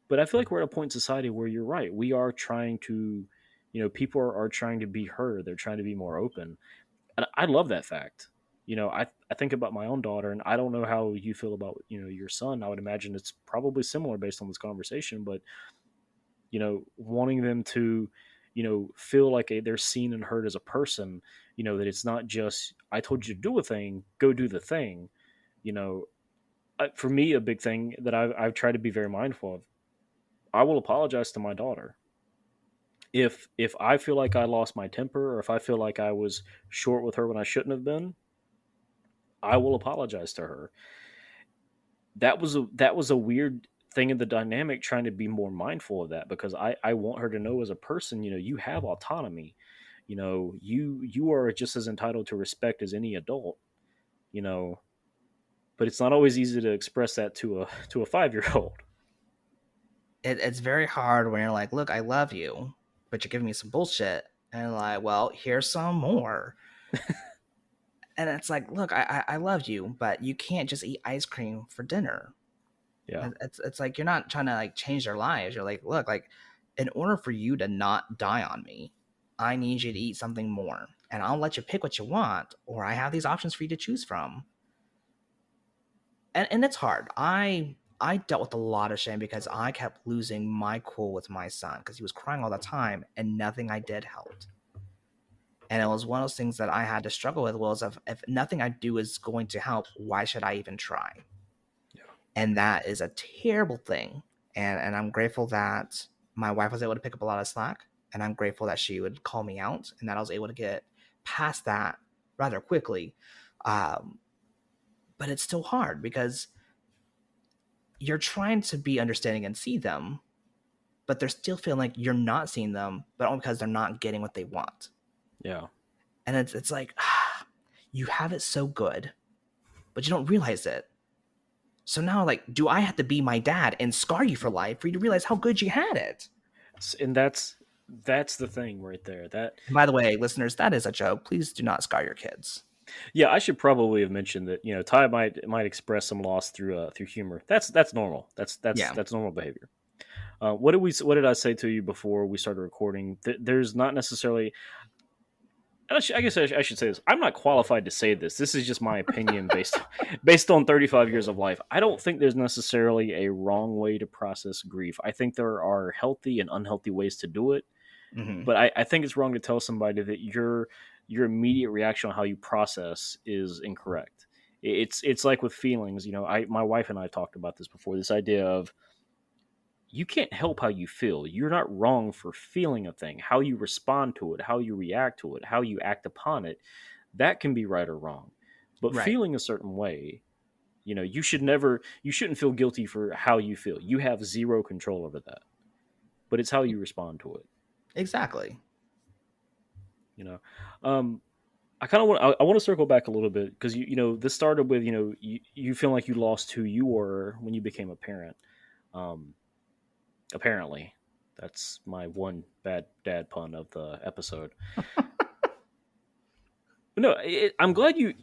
A: But I feel like we're at a point in society where you're right. We are trying to, people are trying to be heard. They're trying to be more open. And I love that fact. I think about my own daughter, and I don't know how you feel about, your son. I would imagine it's probably similar based on this conversation, but, wanting them to, feel like they're seen and heard as a person, that it's not just, I told you to do a thing, go do the thing. For me, a big thing that I've tried to be very mindful of, I will apologize to my daughter. If I feel like I lost my temper, or if I feel like I was short with her when I shouldn't have been, I will apologize to her. That was a weird thing in the dynamic, trying to be more mindful of that, because I want her to know as a person, you have autonomy. You are just as entitled to respect as any adult, but it's not always easy to express that to a 5-year-old.
B: it's very hard when you're like, look, I love you, but you're giving me some bullshit, and like, well, here's some more. And it's like, look, I love you, but you can't just eat ice cream for dinner.
A: Yeah.
B: It's like you're not trying to like change their lives. You're like, look, like in order for you to not die on me, I need you to eat something more, and I'll let you pick what you want, or I have these options for you to choose from. And it's hard. I dealt with a lot of shame because I kept losing my cool with my son because he was crying all the time, and nothing I did helped. And it was one of those things that I had to struggle with was if nothing I do is going to help, why should I even try?
A: Yeah.
B: And that is a terrible thing. And I'm grateful that my wife was able to pick up a lot of slack, and I'm grateful that she would call me out and that I was able to get past that rather quickly. Um, but it's still hard because you're trying to be understanding and see them, but they're still feeling like you're not seeing them, but only because they're not getting what they want.
A: Yeah.
B: And it's like, you have it so good, but you don't realize it. So now, like, do I have to be my dad and scar you for life for you to realize how good you had it?
A: And that's the thing right there. That,
B: And by the way, listeners, that is a joke. Please do not scar your kids.
A: yeah, I should probably have mentioned that, Ty might express some loss through humor. That's normal.
B: Yeah.
A: That's normal behavior. What did I say to you before we started recording? There's not necessarily. I guess I should say this. I'm not qualified to say this. This is just my opinion based on 35 years of life. I don't think there's necessarily a wrong way to process grief. I think there are healthy and unhealthy ways to do it.
B: Mm-hmm.
A: But I think it's wrong to tell somebody that your immediate reaction on how you process is incorrect. It's like with feelings. My wife and I talked about this before. This idea of you can't help how you feel. You're not wrong for feeling a thing. How you respond to it, how you react to it, how you act upon it, that can be right or wrong. But
B: Right.
A: feeling a certain way, you shouldn't feel guilty for how you feel. You have zero control over that. But it's how you respond to it.
B: Exactly.
A: I kind of want to circle back a little bit because this started with you feel like you lost who you were when you became a parent. Apparently, that's my one bad dad pun of the episode. No, I'm glad you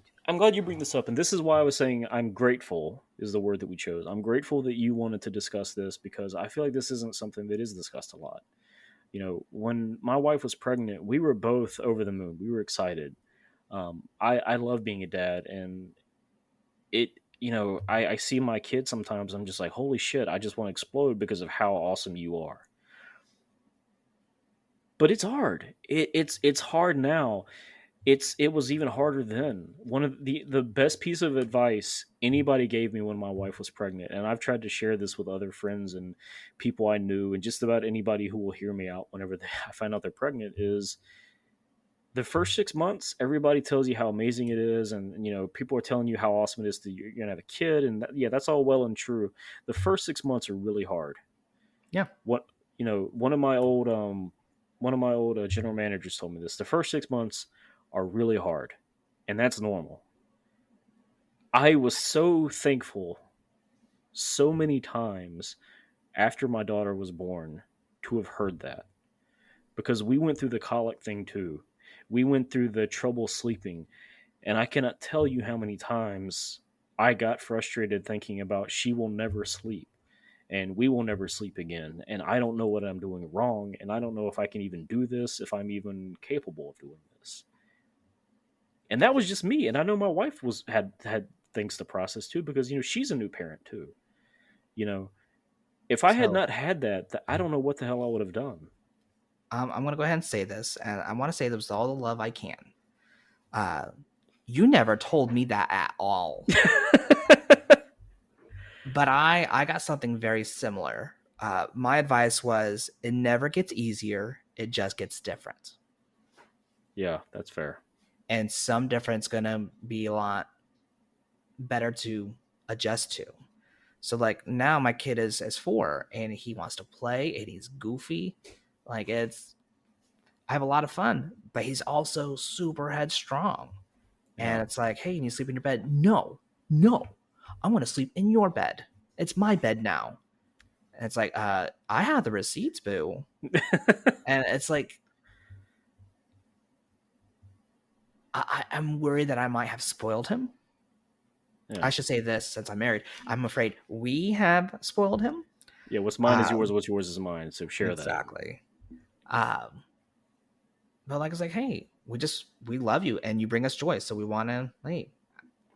A: bring this up, and this is why I was saying I'm grateful is the word that we chose. I'm grateful that you wanted to discuss this because I feel like this isn't something that is discussed a lot. When my wife was pregnant, we were both over the moon. We were excited. I love being a dad, and I see my kids sometimes. I'm just like, holy shit! I just want to explode because of how awesome you are. But it's hard. It's hard now. It was even harder then. One of the best piece of advice anybody gave me when my wife was pregnant, and I've tried to share this with other friends and people I knew, and just about anybody who will hear me out whenever I find out they're pregnant, is the first 6 months. Everybody tells you how amazing it is, and people are telling you how awesome it is that you're gonna have a kid, and that's all well and true. The first 6 months are really hard.
B: Yeah.
A: One of my old general managers told me this. The first 6 months are really hard, and that's normal. I was so thankful so many times after my daughter was born to have heard that, because we went through the colic thing too. We went through the trouble sleeping, and I cannot tell you how many times I got frustrated thinking about she will never sleep and we will never sleep again, and I don't know what I'm doing wrong, and I don't know if I can even do this, if I'm even capable of doing this. And that was just me, and I know my wife had things to process too, because she's a new parent too. If I had not had that, I don't know what the hell I would have done.
B: I'm going to go ahead and say this, and I want to say this with all the love I can. You never told me that at all. But I got something very similar. My advice was, it never gets easier. It just gets different.
A: Yeah, that's fair.
B: And some difference going to be a lot better to adjust to. So like now my kid is 4 and he wants to play and he's goofy. Like I have a lot of fun, but he's also super headstrong. And it's like, hey, you need to sleep in your bed. No, I want to sleep in your bed. It's my bed now. And it's like, I have the receipts, boo. And it's like, I'm worried that I might have spoiled him.
A: Yeah.
B: I should say this, since I'm married. I'm afraid we have spoiled him.
A: Yeah, what's mine is yours, what's yours is mine. So share
B: exactly. But like, it's like, hey, we love you and you bring us joy. So we want to, hey,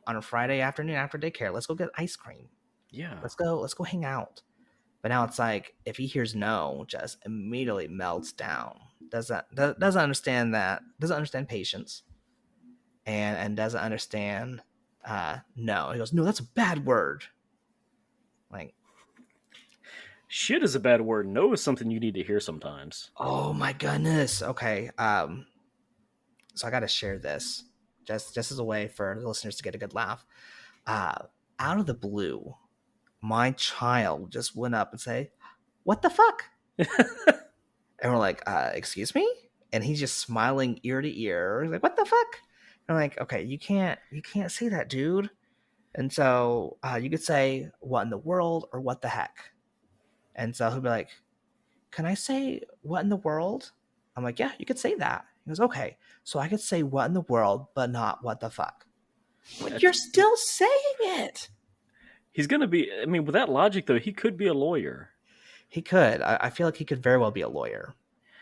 B: on a Friday afternoon after daycare, let's go get ice cream.
A: Yeah.
B: Let's go hang out. But now it's like, if he hears no, just immediately melts down. Doesn't understand that, doesn't understand patience, and doesn't understand no. He goes, no, that's a bad word. Like,
A: shit is a bad word. No is something you need to hear sometimes.
B: oh my goodness. Okay. So I got to share this just as a way for the listeners to get a good laugh. Out of the blue, my child just went up and say, "What the fuck?" And we're like, "Excuse me?" And he's just smiling ear to ear. He's like, "What the fuck?" And I'm like, "Okay, you can't say that, dude." And so you could say, "What in the world?" or "What the heck?" And so he'll be like, "Can I say what in the world?" I'm like, "Yeah, you could say that." He goes, "Okay, so I could say what in the world, but not what the fuck." But you're still saying it.
A: He's going to be, I mean, with that logic, though, he could be a lawyer.
B: He could. I feel like he could very well be a lawyer.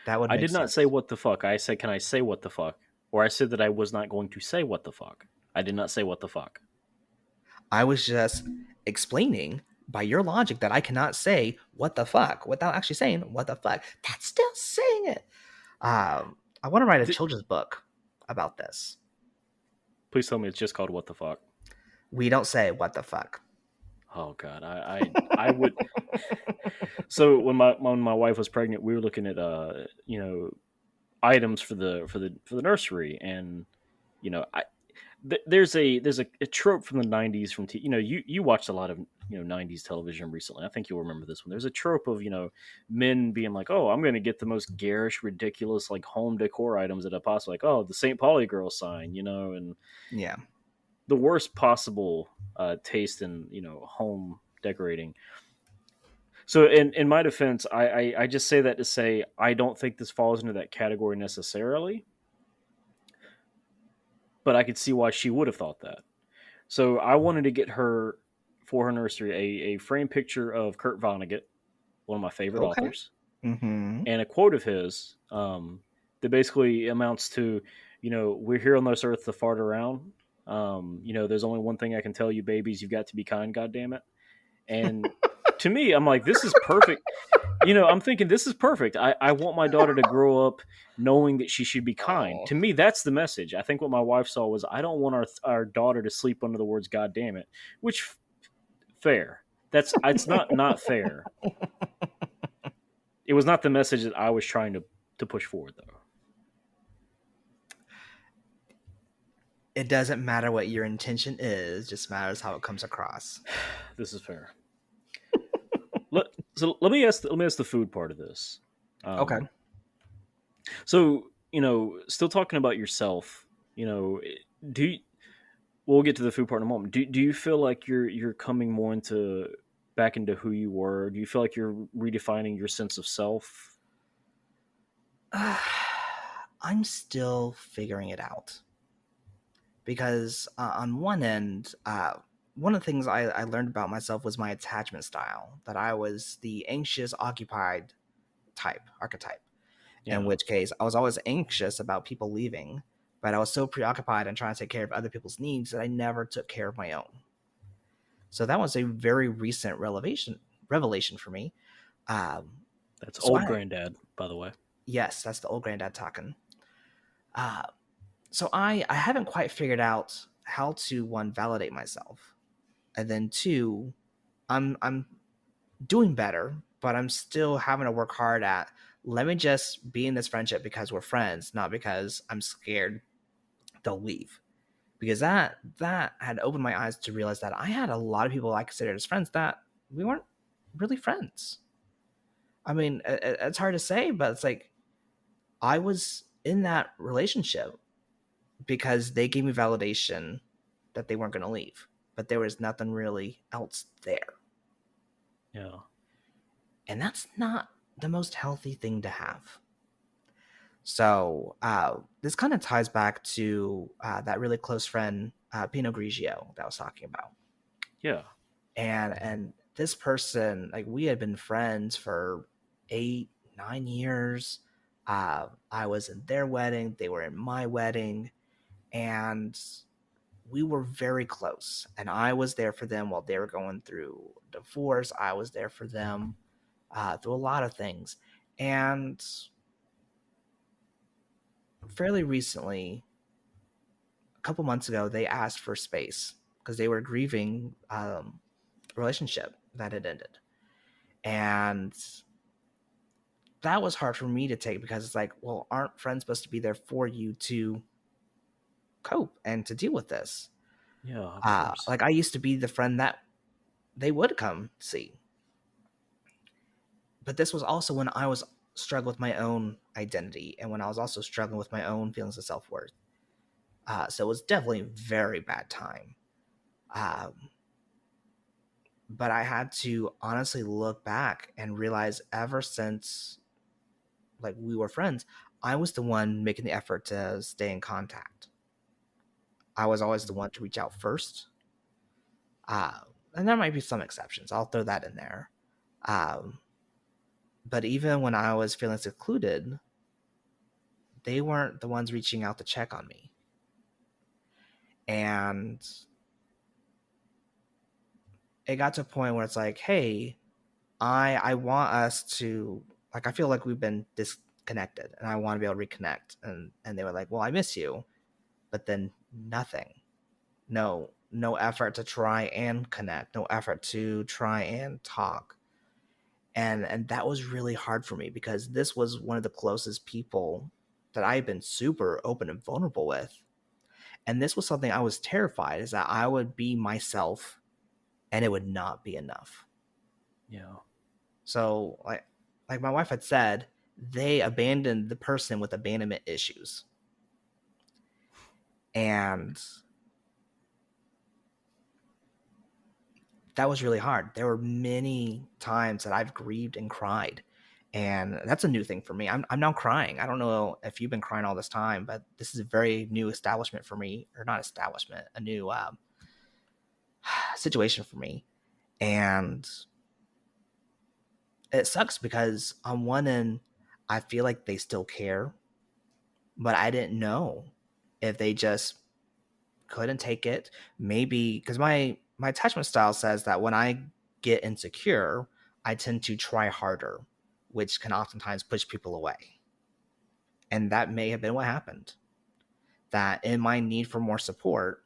B: That would
A: I
B: make
A: did not
B: sense.
A: say what the fuck. I said, can I say what the fuck? Or I said that I was not going to say what the fuck. I did not say what the fuck.
B: I was just explaining by your logic that I cannot say what the fuck without actually saying what the fuck. That's still saying it. I want to write a children's book about this.
A: Please tell me it's just called What the Fuck.
B: We don't say what the fuck.
A: Oh God, I would. So when my wife was pregnant, we were looking at items for the nursery, and there's a trope from the 90s from you watched a lot of 90s television recently. I think you'll remember this one. There's a trope of men being like, oh, I'm going to get the most garish, ridiculous like home decor items that I possibly like. Oh, the St. Pauli girl sign, and
B: Yeah.
A: the worst possible taste in home decorating. So in my defense, I just say that to say I don't think this falls into that category necessarily, but I could see why she would have thought that. So I wanted to get her for her nursery a framed picture of Kurt Vonnegut, one of my favorite
B: Okay.
A: authors,
B: Mm-hmm.
A: and a quote of his that basically amounts to, we're here on this earth to fart around. There's only one thing I can tell you, babies, you've got to be kind, goddammit. And to me, I'm like, this is perfect. I'm thinking this is perfect. I want my daughter to grow up knowing that she should be kind.
B: Oh.
A: To me, that's the message. I think what my wife saw was, I don't want our daughter to sleep under the words "God damn it," which fair. It's not fair. It was not the message that I was trying to push forward, though.
B: It doesn't matter what your intention is; just matters how it comes across.
A: This is fair. So let me ask the food part of this.
B: Okay.
A: So still talking about yourself. We'll get to the food part in a moment. Do you feel like you're coming more back into who you were? Do you feel like you're redefining your sense of self?
B: I'm still figuring it out. Because on one end, one of the things I learned about myself was my attachment style, that I was the anxious, occupied archetype.
A: Yeah.
B: In which case, I was always anxious about people leaving, but I was so preoccupied and trying to take care of other people's needs that I never took care of my own. So that was a very recent revelation for me.
A: That's old granddad, by the way.
B: Yes, that's the old granddad talking. So I haven't quite figured out how to, one, validate myself, and then two, I'm doing better, but I'm still having to work hard at, let me just be in this friendship because we're friends, not because I'm scared they'll leave. Because that had opened my eyes to realize that I had a lot of people I considered as friends that we weren't really friends. I mean, it's hard to say, but it's like I was in that relationship because they gave me validation that they weren't going to leave, but there was nothing really else there.
A: Yeah.
B: And that's not the most healthy thing to have. So this kind of ties back to that really close friend, Pinot Grigio, that I was talking about.
A: Yeah.
B: And this person, like, we had been friends for 8, 9 years. I was in their wedding, they were in my wedding, and we were very close. And I was there for them while they were going through divorce. I was there for them through a lot of things. And fairly recently, a couple months ago, they asked for space because they were grieving a relationship that had ended. And that was hard for me to take because it's like, well, aren't friends supposed to be there for you to cope and to deal with this?
A: Yeah, of course.
B: Like, I used to be the friend that they would come see. But this was also when I was struggling with my own identity and when I was also struggling with my own feelings of self-worth. So it was definitely a very bad time. Um, but I had to honestly look back and realize ever since, like, we were friends, I was the one making the effort to stay in contact. I was always the one to reach out first. Uh, and there might be some exceptions. I'll throw that in there. Um, but even when I was feeling secluded, they weren't the ones reaching out to check on me. And it got to a point where it's like, hey, I want us to, like, I feel like we've been disconnected and I want to be able to reconnect. And they were like, well, I miss you. But then nothing. No effort to try and connect, no effort to try and talk. And that was really hard for me because this was one of the closest people that I've been super open and vulnerable with. And this was something I was terrified, is that I would be myself and it would not be enough.
A: Yeah.
B: So like my wife had said, they abandoned the person with abandonment issues. And that was really hard. There were many times that I've grieved and cried. And that's a new thing for me. I'm now crying. I don't know if you've been crying all this time, but this is a very new establishment for me, or not establishment, a new situation for me. And it sucks because on one end, I feel like they still care, but I didn't know if they just couldn't take it. Maybe because my attachment style says that when I get insecure, I tend to try harder, which can oftentimes push people away. And that may have been what happened. That in my need for more support,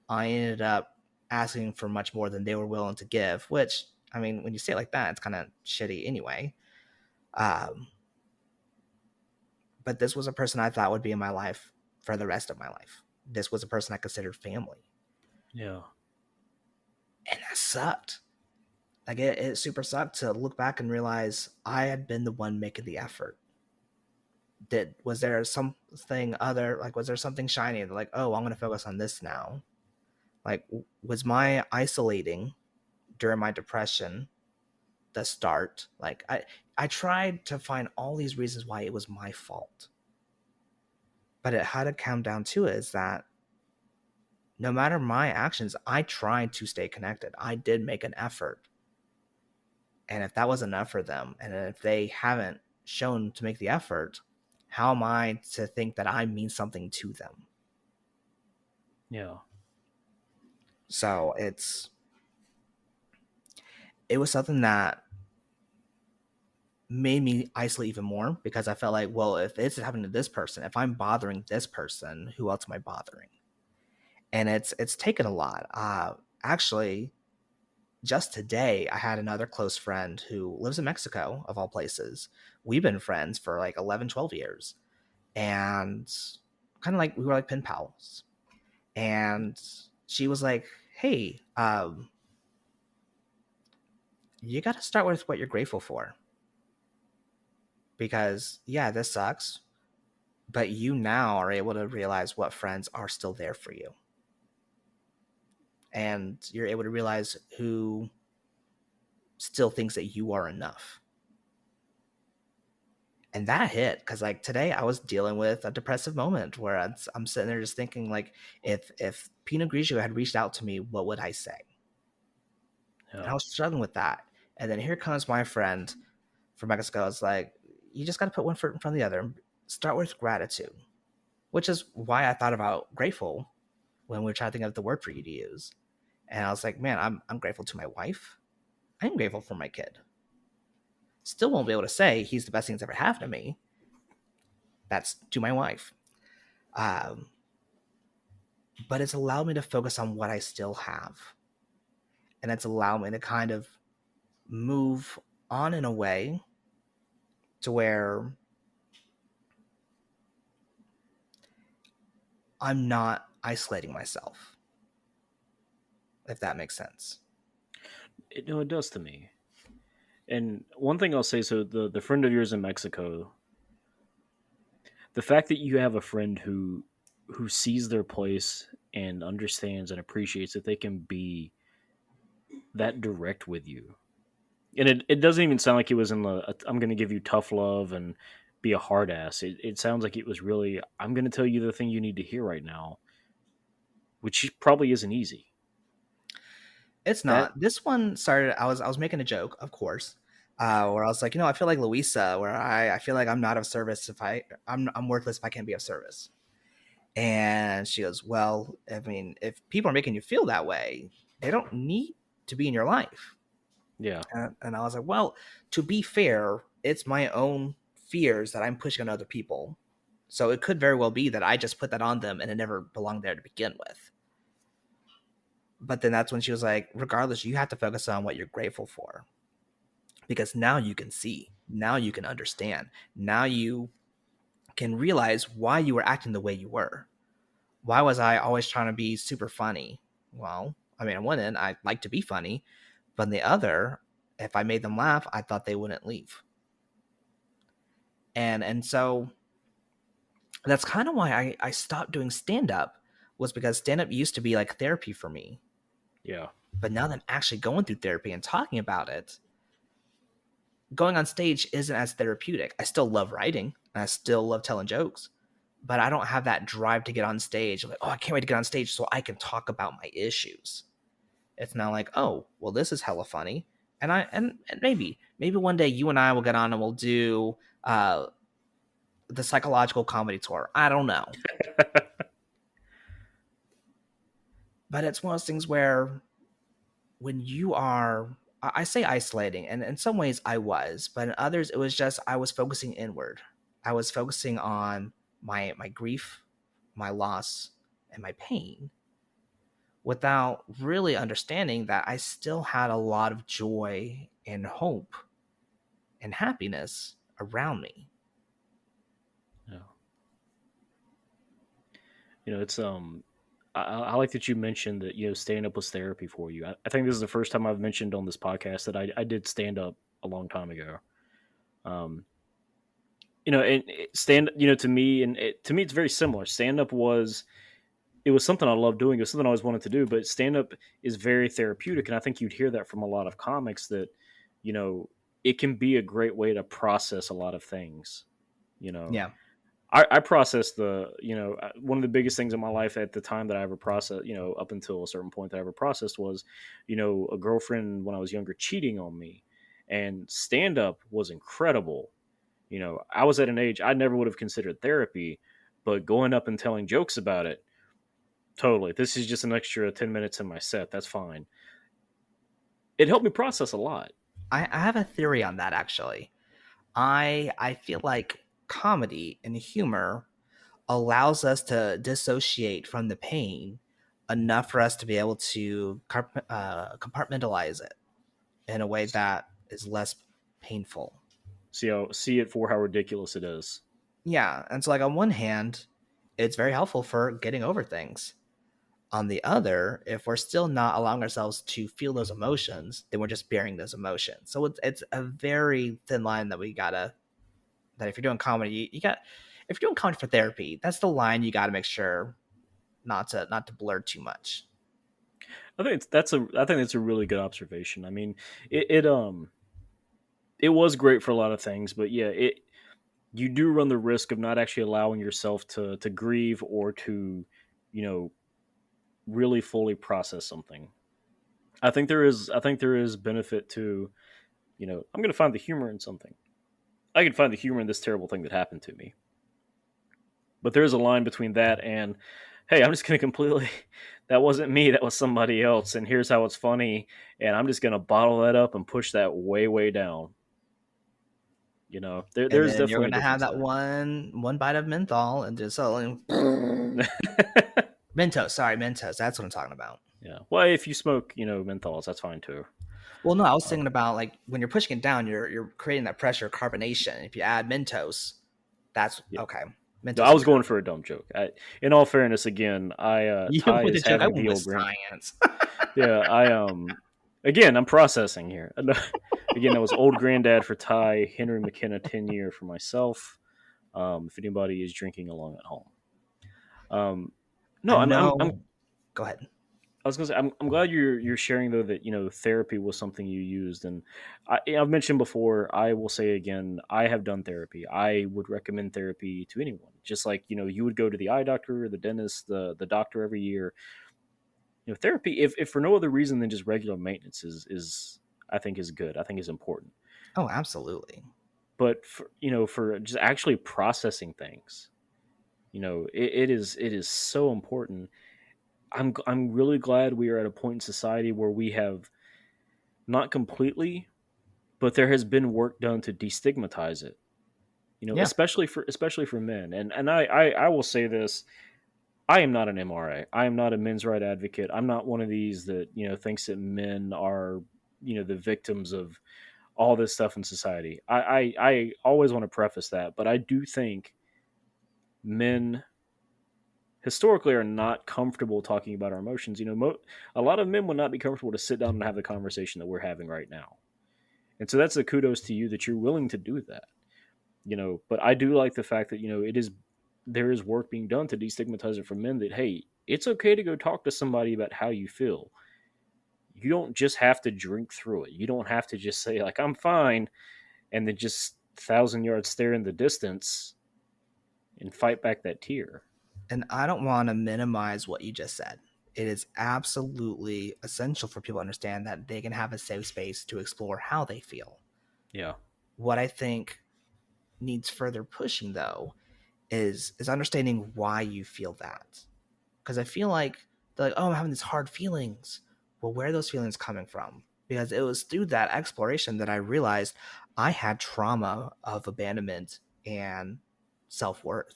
B: I ended up asking for much more than they were willing to give, which, I mean, when you say it like that, it's kind of shitty anyway. Um, but this was a person I thought would be in my life for the rest of my life. This was a person I considered family.
A: Yeah.
B: And that sucked. Like, it super sucked to look back and realize I had been the one making the effort. Was there something other, like, was there something shiny that, like, oh, I'm going to focus on this now? Like, was my isolating during my depression the start? Like, I tried to find all these reasons why it was my fault. But it had to come down to it is that no matter my actions, I tried to stay connected. I did make an effort. And if that was enough for them, and if they haven't shown to make the effort, how am I to think that I mean something to them?
A: Yeah.
B: So it was something that made me isolate even more because I felt like, well, if it's happening to this person, if I'm bothering this person, who else am I bothering? And it's taken a lot. Actually, just today, I had another close friend who lives in Mexico, of all places. We've been friends for like 11, 12 years. And kind of like, we were like pen pals. And she was like, hey, you got to start with what you're grateful for. Because, yeah, this sucks. But you now are able to realize what friends are still there for you. And you're able to realize who still thinks that you are enough. And that hit because like today I was dealing with a depressive moment where I'm sitting there just thinking like if Pinot Grigio had reached out to me, what would I say? And
A: Yeah.
B: I was struggling with that. And then here comes my friend from Mexico. It's like, you just got to put one foot in front of the other. Start with gratitude, which is why I thought about grateful when we were trying to think of the word for you to use. And I was like, man, I'm grateful to my wife. I'm grateful for my kid. Still won't be able to say he's the best thing that's ever happened to me. That's to my wife. Um, but it's allowed me to focus on what I still have. And it's allowed me to kind of move on in a way to where I'm not isolating myself, if that makes sense.
A: No, it does to me. And one thing I'll say, so the friend of yours in Mexico, the fact that you have a friend who sees their place and understands and appreciates that they can be that direct with you. And it doesn't even sound like it was in the I'm going to give you tough love and be a hard ass. It sounds like it was really, I'm going to tell you the thing you need to hear right now, which probably isn't easy.
B: It's
A: That,
B: not. This one started. I was making a joke, of course, where I was like, I feel like Louisa, where I feel like I'm not of service if I'm worthless if I can't be of service. And she goes, well, I mean, if people are making you feel that way, they don't need to be in your life.
A: yeah.
B: And I was like, well, to be fair, it's my own fears that I'm pushing on other people. So it could very well be that I just put that on them and it never belonged there to begin with. But then that's when she was like, regardless, you have to focus on what you're grateful for. Because now you can see, now you can understand, now you can realize why you were acting the way you were. Why was I always trying to be super funny? Well, I mean, on one end, I like to be funny, but on the other, if I made them laugh, I thought they wouldn't leave. And so that's kind of why I stopped doing stand up, was because stand up used to be like therapy for me.
A: Yeah.
B: But now that I'm actually going through therapy and talking about it, going on stage isn't as therapeutic. I still love writing and I still love telling jokes, but I don't have that drive to get on stage. I'm like, oh, I can't wait to get on stage so I can talk about my issues. It's now like, oh, well, this is hella funny. And maybe one day you and I will get on and we'll do the psychological comedy tour. I don't know. But it's one of those things where when you are, I say isolating, and in some ways I was, but in others it was just I was focusing inward. I was focusing on my grief, my loss, and my pain, without really understanding that I still had a lot of joy and hope and happiness around me.
A: Yeah. It's I like that you mentioned that stand up was therapy for you. I think this is the first time I've mentioned on this podcast that I did stand up a long time ago. Um, and stand to me to me it's very similar. Stand up it was something I loved doing. It was something I always wanted to do, but stand up is very therapeutic, and I think you'd hear that from a lot of comics that you know it can be a great way to process a lot of things. You know,
B: Yeah.
A: I processed one of the biggest things in my life at the time that I ever processed, up until a certain point that I ever processed was, a girlfriend when I was younger cheating on me, and stand up was incredible. I was at an age I never would have considered therapy, but going up and telling jokes about it, totally. This is just an extra 10 minutes in my set. That's fine. It helped me process a lot.
B: I have a theory on that actually. I feel like comedy and humor allows us to dissociate from the pain enough for us to be able to compartmentalize it in a way that is less painful.
A: See it for how ridiculous it is.
B: Yeah, and so like on one hand, it's very helpful for getting over things. On the other, if we're still not allowing ourselves to feel those emotions, then we're just bearing those emotions. So it's a very thin line that we gotta, that if you're doing comedy, you got, if you're doing comedy for therapy, that's the line you got to make sure not to blur too much.
A: I think that's a really good observation. I mean, it was great for a lot of things, but yeah, you do run the risk of not actually allowing yourself to grieve or to, you know, really fully process something. I think there is benefit to, you know, I'm going to find the humor in something. I can find the humor in this terrible thing that happened to me. But there's a line between that and, hey, I'm just going to completely, that wasn't me, that was somebody else, and here's how it's funny, and I'm just going to bottle that up and push that way, way down. You know,
B: And
A: there's
B: then you're
A: definitely a
B: gonna have
A: difference
B: that one bite of menthol and just Mentos. Sorry, Mentos. That's what I'm talking about.
A: Yeah. Well, if you smoke, you know, menthols, that's fine too.
B: Well, no, I was thinking about like when you're pushing it down, you're creating that pressure carbonation. If you add Mentos, that's
A: Yeah.
B: okay.
A: No,
B: Mentos
A: I
B: is
A: was
B: better.
A: going for a dumb joke. In all fairness, again,
B: You
A: Ty
B: with the
A: is
B: joke, I
A: having
B: went
A: the
B: with
A: old grand.
B: science.
A: Yeah, again, I'm processing here. Again, that was old granddad for Ty, Henry McKenna 10-year for myself. If anybody is drinking along at home. No,
B: I
A: I'm
B: know. Go ahead.
A: I was gonna say I'm glad you're sharing though that, you know, therapy was something you used, and I've mentioned before. I will say again, I have done therapy. I would recommend therapy to anyone. Just like, you know, you would go to the eye doctor, the dentist, the doctor every year. You know, therapy, if for no other reason than just regular maintenance, is I think is good. I think is important.
B: Oh, absolutely.
A: But for, you know, for just actually processing things, you know, it is so important. I'm really glad we are at a point in society where we have not completely, but there has been work done to destigmatize it. You know,
B: Yeah.
A: especially for men. And I will say this: I am not an MRA. I am not a men's right advocate. I'm not one of these that, you know, thinks that men are, you know, the victims of all this stuff in society. I always want to preface that, but I do think men historically are not comfortable talking about our emotions. You know, a lot of men would not be comfortable to sit down and have the conversation that we're having right now. And so that's a kudos to you that you're willing to do that. You know, but I do like the fact that, you know, there is work being done to destigmatize it for men that, hey, it's okay to go talk to somebody about how you feel. You don't just have to drink through it. You don't have to just say like, I'm fine, and then just 1,000 yards stare in the distance and fight back that tear.
B: And I don't want to minimize what you just said. It is absolutely essential for people to understand that they can have a safe space to explore how they feel.
A: Yeah.
B: What I think needs further pushing though is understanding why you feel that. Because I feel like they're like, oh, I'm having these hard feelings. Well, where are those feelings coming from? Because it was through that exploration that I realized I had trauma of abandonment and self-worth.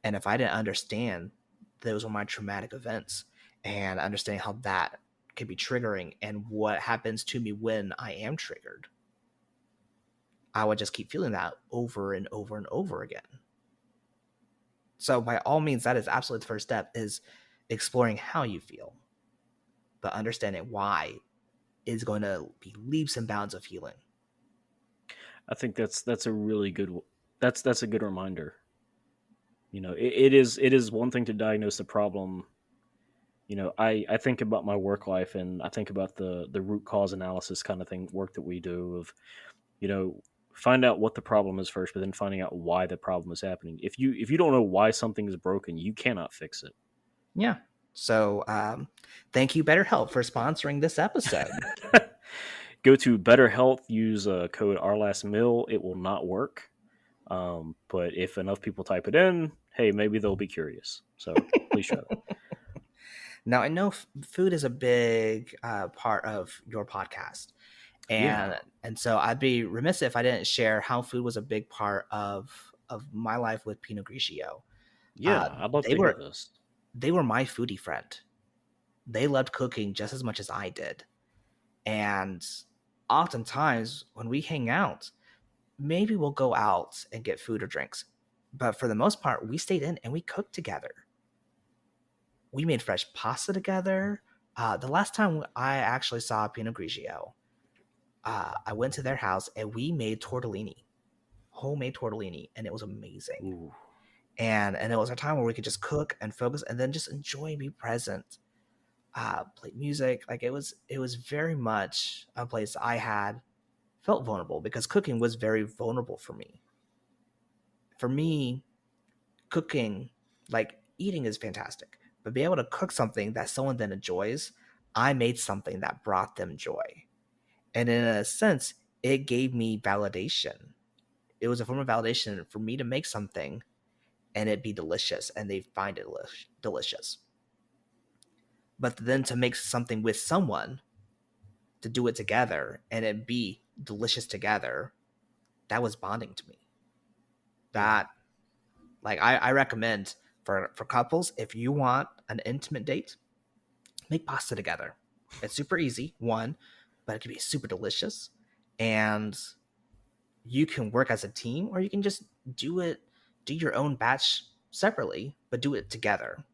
B: And if I didn't understand those were my traumatic events and understanding how that can be triggering and what happens to me when I am triggered, I would just keep feeling that over and over and over again. So by all means, that is absolutely the first step, is exploring how you feel, but understanding why is going to be leaps and bounds of healing.
A: I think that's a really good that's a good reminder. You know, it is one thing to diagnose the problem. You know, I think about my work life, and I think about the root cause analysis kind of thing work that we do of, you know, find out what the problem is first, but then finding out why the problem is happening. If you don't know why something is broken, you cannot fix it.
B: Yeah. So thank you, BetterHelp, for sponsoring this episode.
A: Go to BetterHealth, use code OurLastMeal. It will not work. But if enough people type it in, hey, maybe they'll be curious. So please try that.
B: Now, I know food is a big part of your podcast.
A: Yeah.
B: And so I'd be remiss if I didn't share how food was a big part of my life with Pinot Grigio.
A: Yeah, I'd love
B: They
A: to hear
B: were
A: this.
B: my foodie friend. They loved cooking just as much as I did. And oftentimes when we hang out, maybe we'll go out and get food or drinks. But for the most part, we stayed in and we cooked together. We made fresh pasta together. The last time I actually saw Pinot Grigio, I went to their house and we made tortellini, homemade tortellini, and it was amazing.
A: Ooh.
B: And it was a time where we could just cook and focus and then just enjoy and be present. Play music. Like it was very much a place I had felt vulnerable because cooking was very vulnerable for me. for me, cooking, like eating is fantastic, but be able to cook something that someone then enjoys, I made something that brought them joy. And in a sense, it gave me validation. It was a form of validation for me to make something and it be delicious and they find it delicious. But then to make something with someone, to do it together and it be delicious together, that was bonding to me. That, like, I recommend for couples, if you want an intimate date, make pasta together. It's super easy, one, but it can be super delicious. And you can work as a team, or you can just do your own batch separately, but do it together.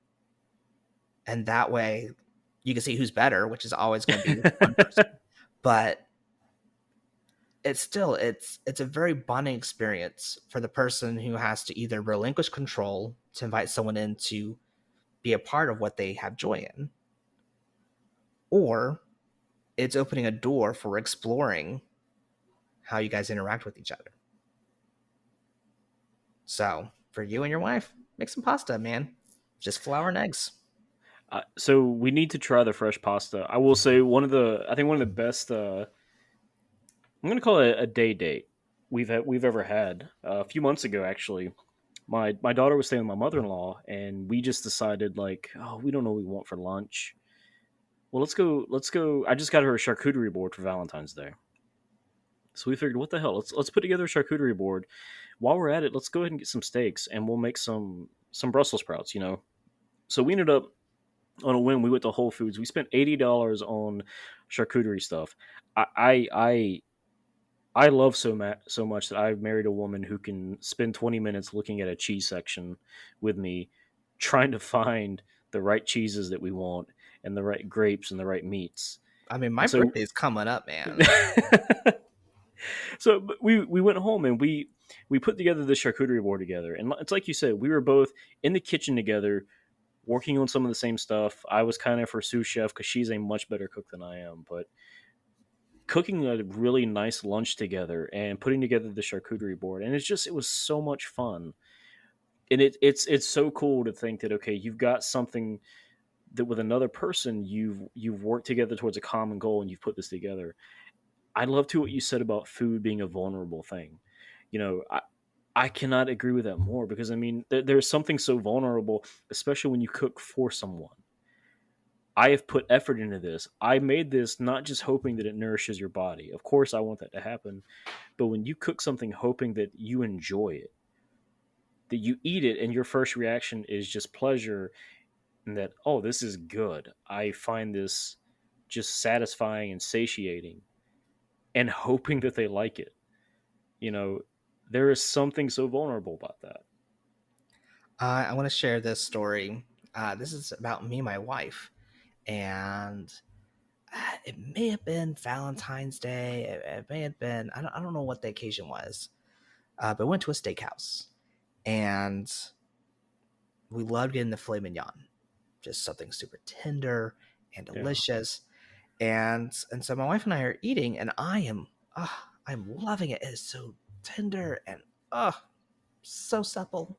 B: And that way you can see who's better, which is always going to be one person. But it's a very bonding experience for the person who has to either relinquish control to invite someone in to be a part of what they have joy in, or it's opening a door for exploring how you guys interact with each other. So for you and your wife, make some pasta, man. Just flour and eggs.
A: So we need to try the fresh pasta. I will say one of the best. I'm gonna call it a day date we've ever had. A few months ago, actually, my daughter was staying with my mother-in-law, and we just decided, like, oh, we don't know what we want for lunch. Well, let's go. I just got her a charcuterie board for Valentine's Day, so we figured, what the hell? Let's put together a charcuterie board. While we're at it, let's go ahead and get some steaks, and we'll make some Brussels sprouts. So we ended up on a whim. We went to Whole Foods. We spent $80 on charcuterie stuff. I love so much that I've married a woman who can spend 20 minutes looking at a cheese section with me, trying to find the right cheeses that we want and the right grapes and the right meats.
B: I mean, my birthday's coming up, man.
A: So we went home and we put together the charcuterie board together. And it's like you said, we were both in the kitchen together, working on some of the same stuff. I was kind of her sous chef because she's a much better cook than I am. But cooking a really nice lunch together and putting together the charcuterie board, and it was so much fun. And it's so cool to think that, okay, you've got something that with another person you've worked together towards a common goal and you've put this together. I love what you said about food being a vulnerable thing. I cannot agree with that more, because I mean there's something so vulnerable, especially when you cook for someone. I have put effort into this. I made this not just hoping that it nourishes your body. Of course, I want that to happen. But when you cook something hoping that you enjoy it, that you eat it, and your first reaction is just pleasure, and that, oh, this is good. I find this just satisfying and satiating, and hoping that they like it. There is something so vulnerable about that.
B: I want to share this story. This is about me and my wife. And it may have been Valentine's Day. It may have been, I don't know what the occasion was, but we went to a steakhouse, and we loved getting the filet mignon, just something super tender and delicious. Yeah. And so my wife and I are eating, and I'm loving it. It is so tender and so supple.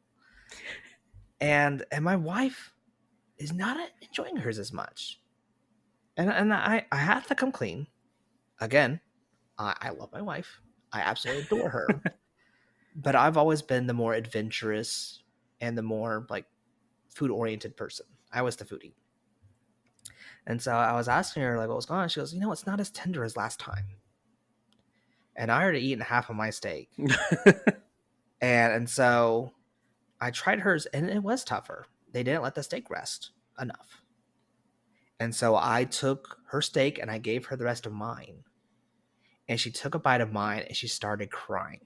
B: And my wife is not enjoying hers as much. And I have to come clean. Again, I love my wife. I absolutely adore her. But I've always been the more adventurous and the more, like, food-oriented person. I was the foodie. And so I was asking her, like, what was going on. She goes, it's not as tender as last time. And I already eaten half of my steak. and so I tried hers, and it was tougher. They didn't let the steak rest enough. And so I took her steak and I gave her the rest of mine. And she took a bite of mine and she started crying.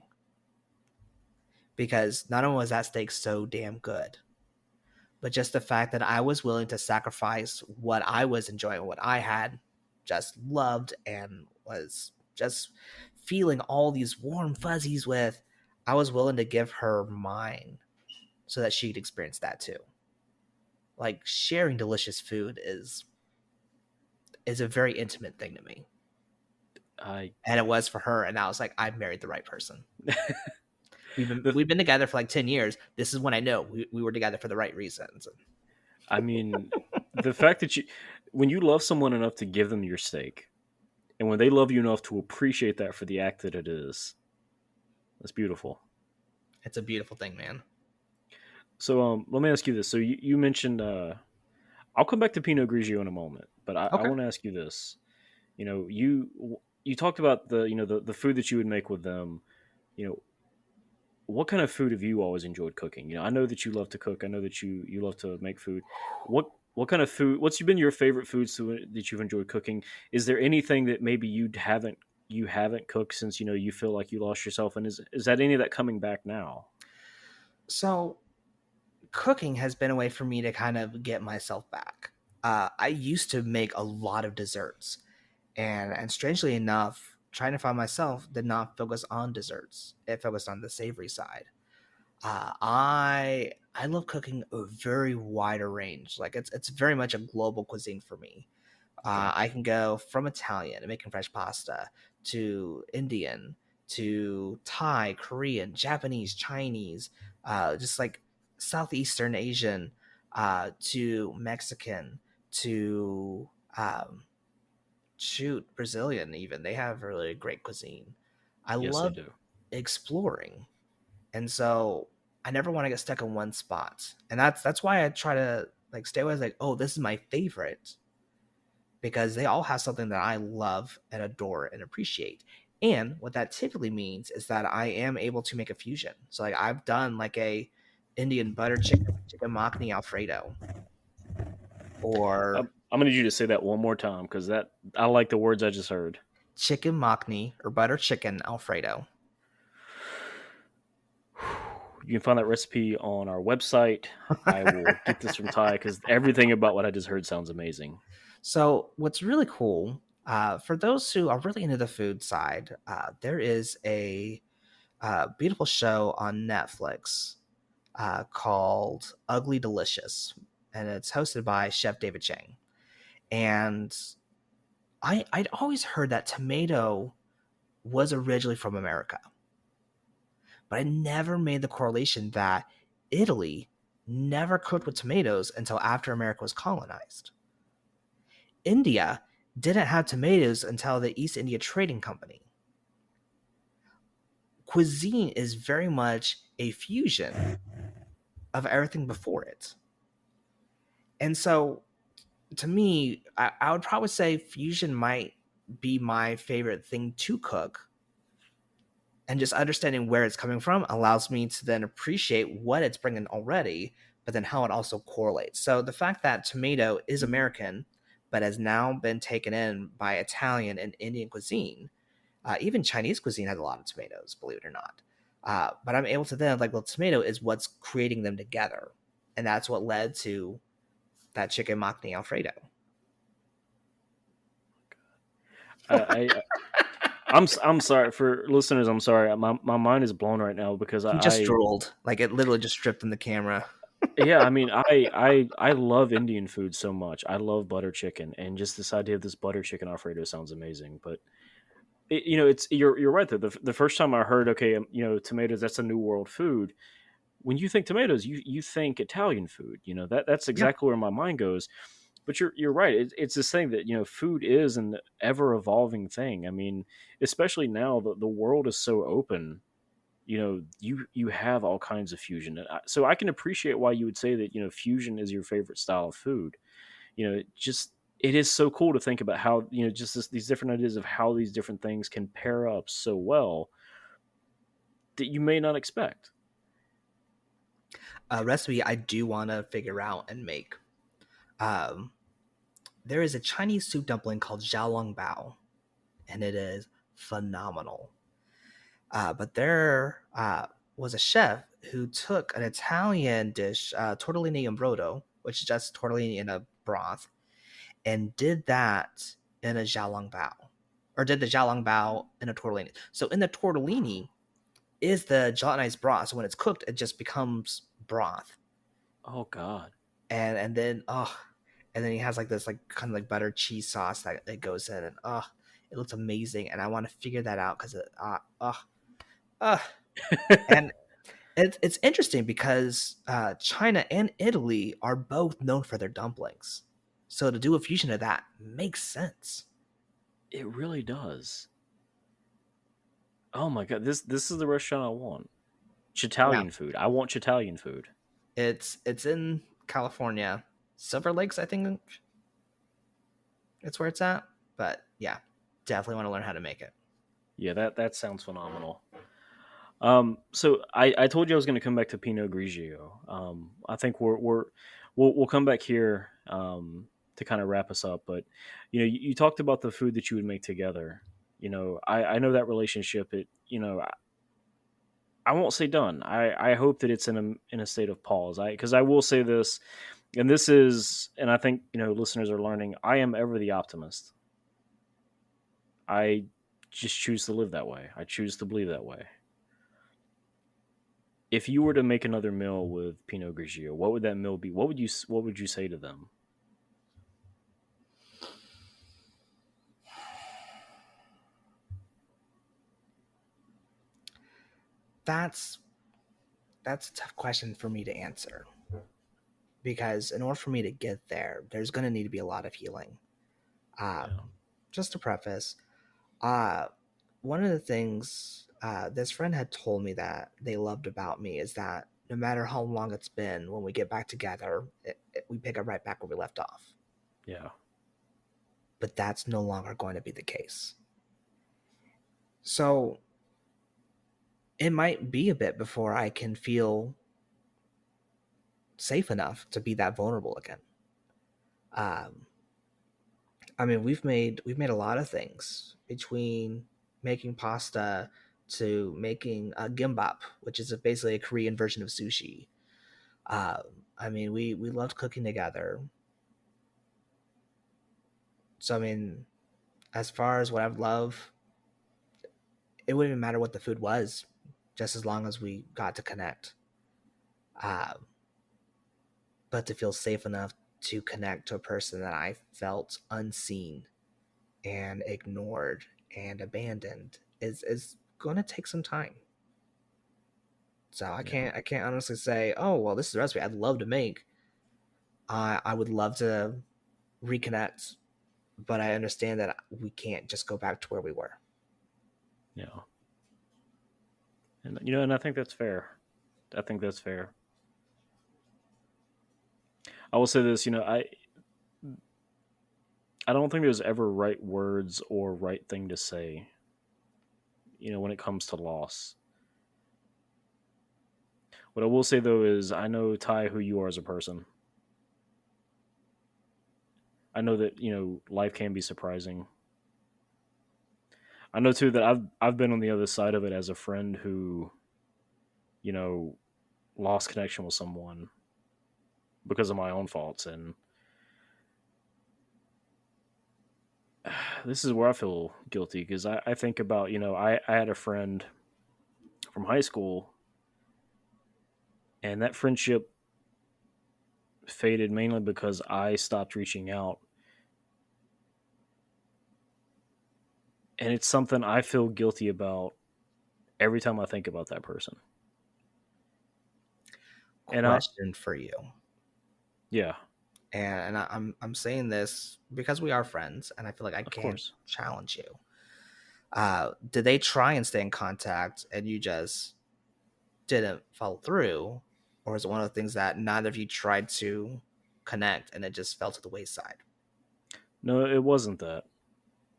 B: Because not only was that steak so damn good, but just the fact that I was willing to sacrifice what I was enjoying, what I had just loved and was just feeling all these warm fuzzies with, I was willing to give her mine so that she could experience that too. Like, sharing delicious food is a very intimate thing to me. And it was for her, and I was like, I married the right person. We've been together for like 10 years. This is when I know we were together for the right reasons.
A: I mean, the fact that when you love someone enough to give them your steak, and when they love you enough to appreciate that for the act that it is, that's beautiful.
B: It's a beautiful thing, man.
A: So let me ask you this. So you mentioned, I'll come back to Pinot Grigio in a moment, but I
B: Okay.
A: want to ask you this. You know, you talked about the food that you would make with them. You know, what kind of food have you always enjoyed cooking? You know, I know that you love to cook. I know that you love to make food. What kind of food? What's been your favorite foods that you've enjoyed cooking? Is there anything that maybe you haven't cooked since you feel like you lost yourself? And is that any of that coming back now?
B: So cooking has been a way for me to kind of get myself back. I used to make a lot of desserts, and strangely enough, trying to find myself did not focus on desserts. It focused on the savory side. I love cooking a very wider range. Like it's very much a global cuisine for me.
A: Okay.
B: I can go from Italian and making fresh pasta to Indian to Thai, Korean, Japanese, Chinese, just like Southeastern Asian, to Mexican, to Brazilian. Even they have really great cuisine. I
A: Yes, they
B: love
A: do.
B: exploring, and so I never want to get stuck in one spot, and that's why I try to like stay away. Like, oh, this is my favorite because they all have something that I love and adore and appreciate. And what that typically means is that I am able to make a fusion. So like I've done like a Indian butter chicken makhni alfredo, or
A: I'm gonna need you to say that one more time because that I like the words I just heard.
B: chicken makhni or butter chicken alfredo.
A: You can find that recipe on our website. I will get this from Ty because everything about what I just heard sounds amazing.
B: So what's really cool, for those who are really into the food side, there is a beautiful show on Netflix called Ugly Delicious, and it's hosted by Chef David Chang. And I'd always heard that tomato was originally from America, but I never made the correlation that Italy never cooked with tomatoes until after America was colonized. India didn't have tomatoes until the East India Trading Company. Cuisine is very much a fusion of everything before it. And so to me, I would probably say fusion might be my favorite thing to cook. And just understanding where it's coming from allows me to then appreciate what it's bringing already, but then how it also correlates. So the fact that tomato is American, but has now been taken in by Italian and Indian cuisine, even Chinese cuisine has a lot of tomatoes, believe it or not. But I'm able to then, like, well, tomato is what's creating them together. And that's what led to that chicken makhni alfredo.
A: I'm sorry for listeners. I'm sorry. My mind is blown right now because
B: He just drooled. Like, it literally just stripped in the camera.
A: yeah. I mean, I love Indian food so much. I love butter chicken, and just this idea of this butter chicken Alfredo sounds amazing. But it's you're right though. The first time I heard, okay, tomatoes, that's a new world food. When you think tomatoes, you think Italian food. That's
B: Yeah.
A: exactly where my mind goes. But you're right. It's this thing that food is an ever evolving thing. I mean, especially now the world is so open. You have all kinds of fusion, so I can appreciate why you would say that fusion is your favorite style of food. It is so cool to think about how just these different ideas of how these different things can pair up so well that you may not expect.
B: A recipe I do want to figure out and make. Um, there is a Chinese soup dumpling called xiaolong bao, and it is phenomenal. But there was a chef who took an Italian dish, tortellini in brodo, which is just tortellini in a broth, and did that in a xiaolong bao, or did the xiaolong bao in a tortellini. So in the tortellini is the gelatinized broth. So when it's cooked, it just becomes broth.
A: Oh God.
B: And then and then he has like this like kind of like butter cheese sauce that goes in, and it looks amazing. And I want to figure that out because and It's interesting because China and Italy are both known for their dumplings. So to do a fusion of that makes sense.
A: It really does. Oh my god, this is the restaurant I want.
B: Yeah.
A: Chitalian food. I want Chitalian food.
B: It's in California. Silver Lakes, I think it's where it's at. But yeah, definitely want to learn how to make it.
A: Yeah, that sounds phenomenal. So I told you I was going to come back to Pinot Grigio. I think we'll come back here to kind of wrap us up. But you talked about the food that you would make together. I know that relationship. I won't say done. I hope that it's in a state of pause. Because I will say this, and this is, and I think listeners are learning. I am ever the optimist. I just choose to live that way. I choose to believe that way. If you were to make another meal with Pinot Grigio, what would that meal be? What would you say to them?
B: That's that's a tough question for me to answer because in order for me to get there, there's going to need to be a lot of healing.
A: Yeah,
B: Just to preface, uh, one of the things this friend had told me that they loved about me is that no matter how long it's been, when we get back together, we pick up right back where we left off.
A: yeah,
B: But that's no longer going to be the case. So it might be a bit before I can feel safe enough to be that vulnerable again. Um, I mean, we've made a lot of things between making pasta to making gimbap, which is basically a Korean version of sushi. I mean, we loved cooking together. So I mean, as far as what I love, it wouldn't even matter what the food was, just as long as we got to connect. Um, but to feel safe enough to connect to a person that I felt unseen and ignored and abandoned is going to take some time. So I
A: yeah,
B: can't honestly say, oh well, this is a recipe I'd love to make. I would love to reconnect, but I understand that we can't just go back to where we were.
A: yeah. And I think that's fair. I think that's fair. I will say this. I don't think there's ever right words or right thing to say. When it comes to loss. What I will say though is I know Ty who you are as a person. I know that life can be surprising. I know too that I've been on the other side of it as a friend who you know lost connection with someone because of my own faults, and this is where I feel guilty because I think about I had a friend from high school, and that friendship faded mainly because I stopped reaching out, and it's something I feel guilty about every time I think about that person. And
B: Question for you,
A: yeah,
B: and I'm saying this because we are friends, and I feel like I
A: of
B: can't
A: course.
B: challenge you. Did they try and stay in contact, and you just didn't follow through, or is it one of the things that neither of you tried to connect and it just fell to the wayside?
A: No, it wasn't that.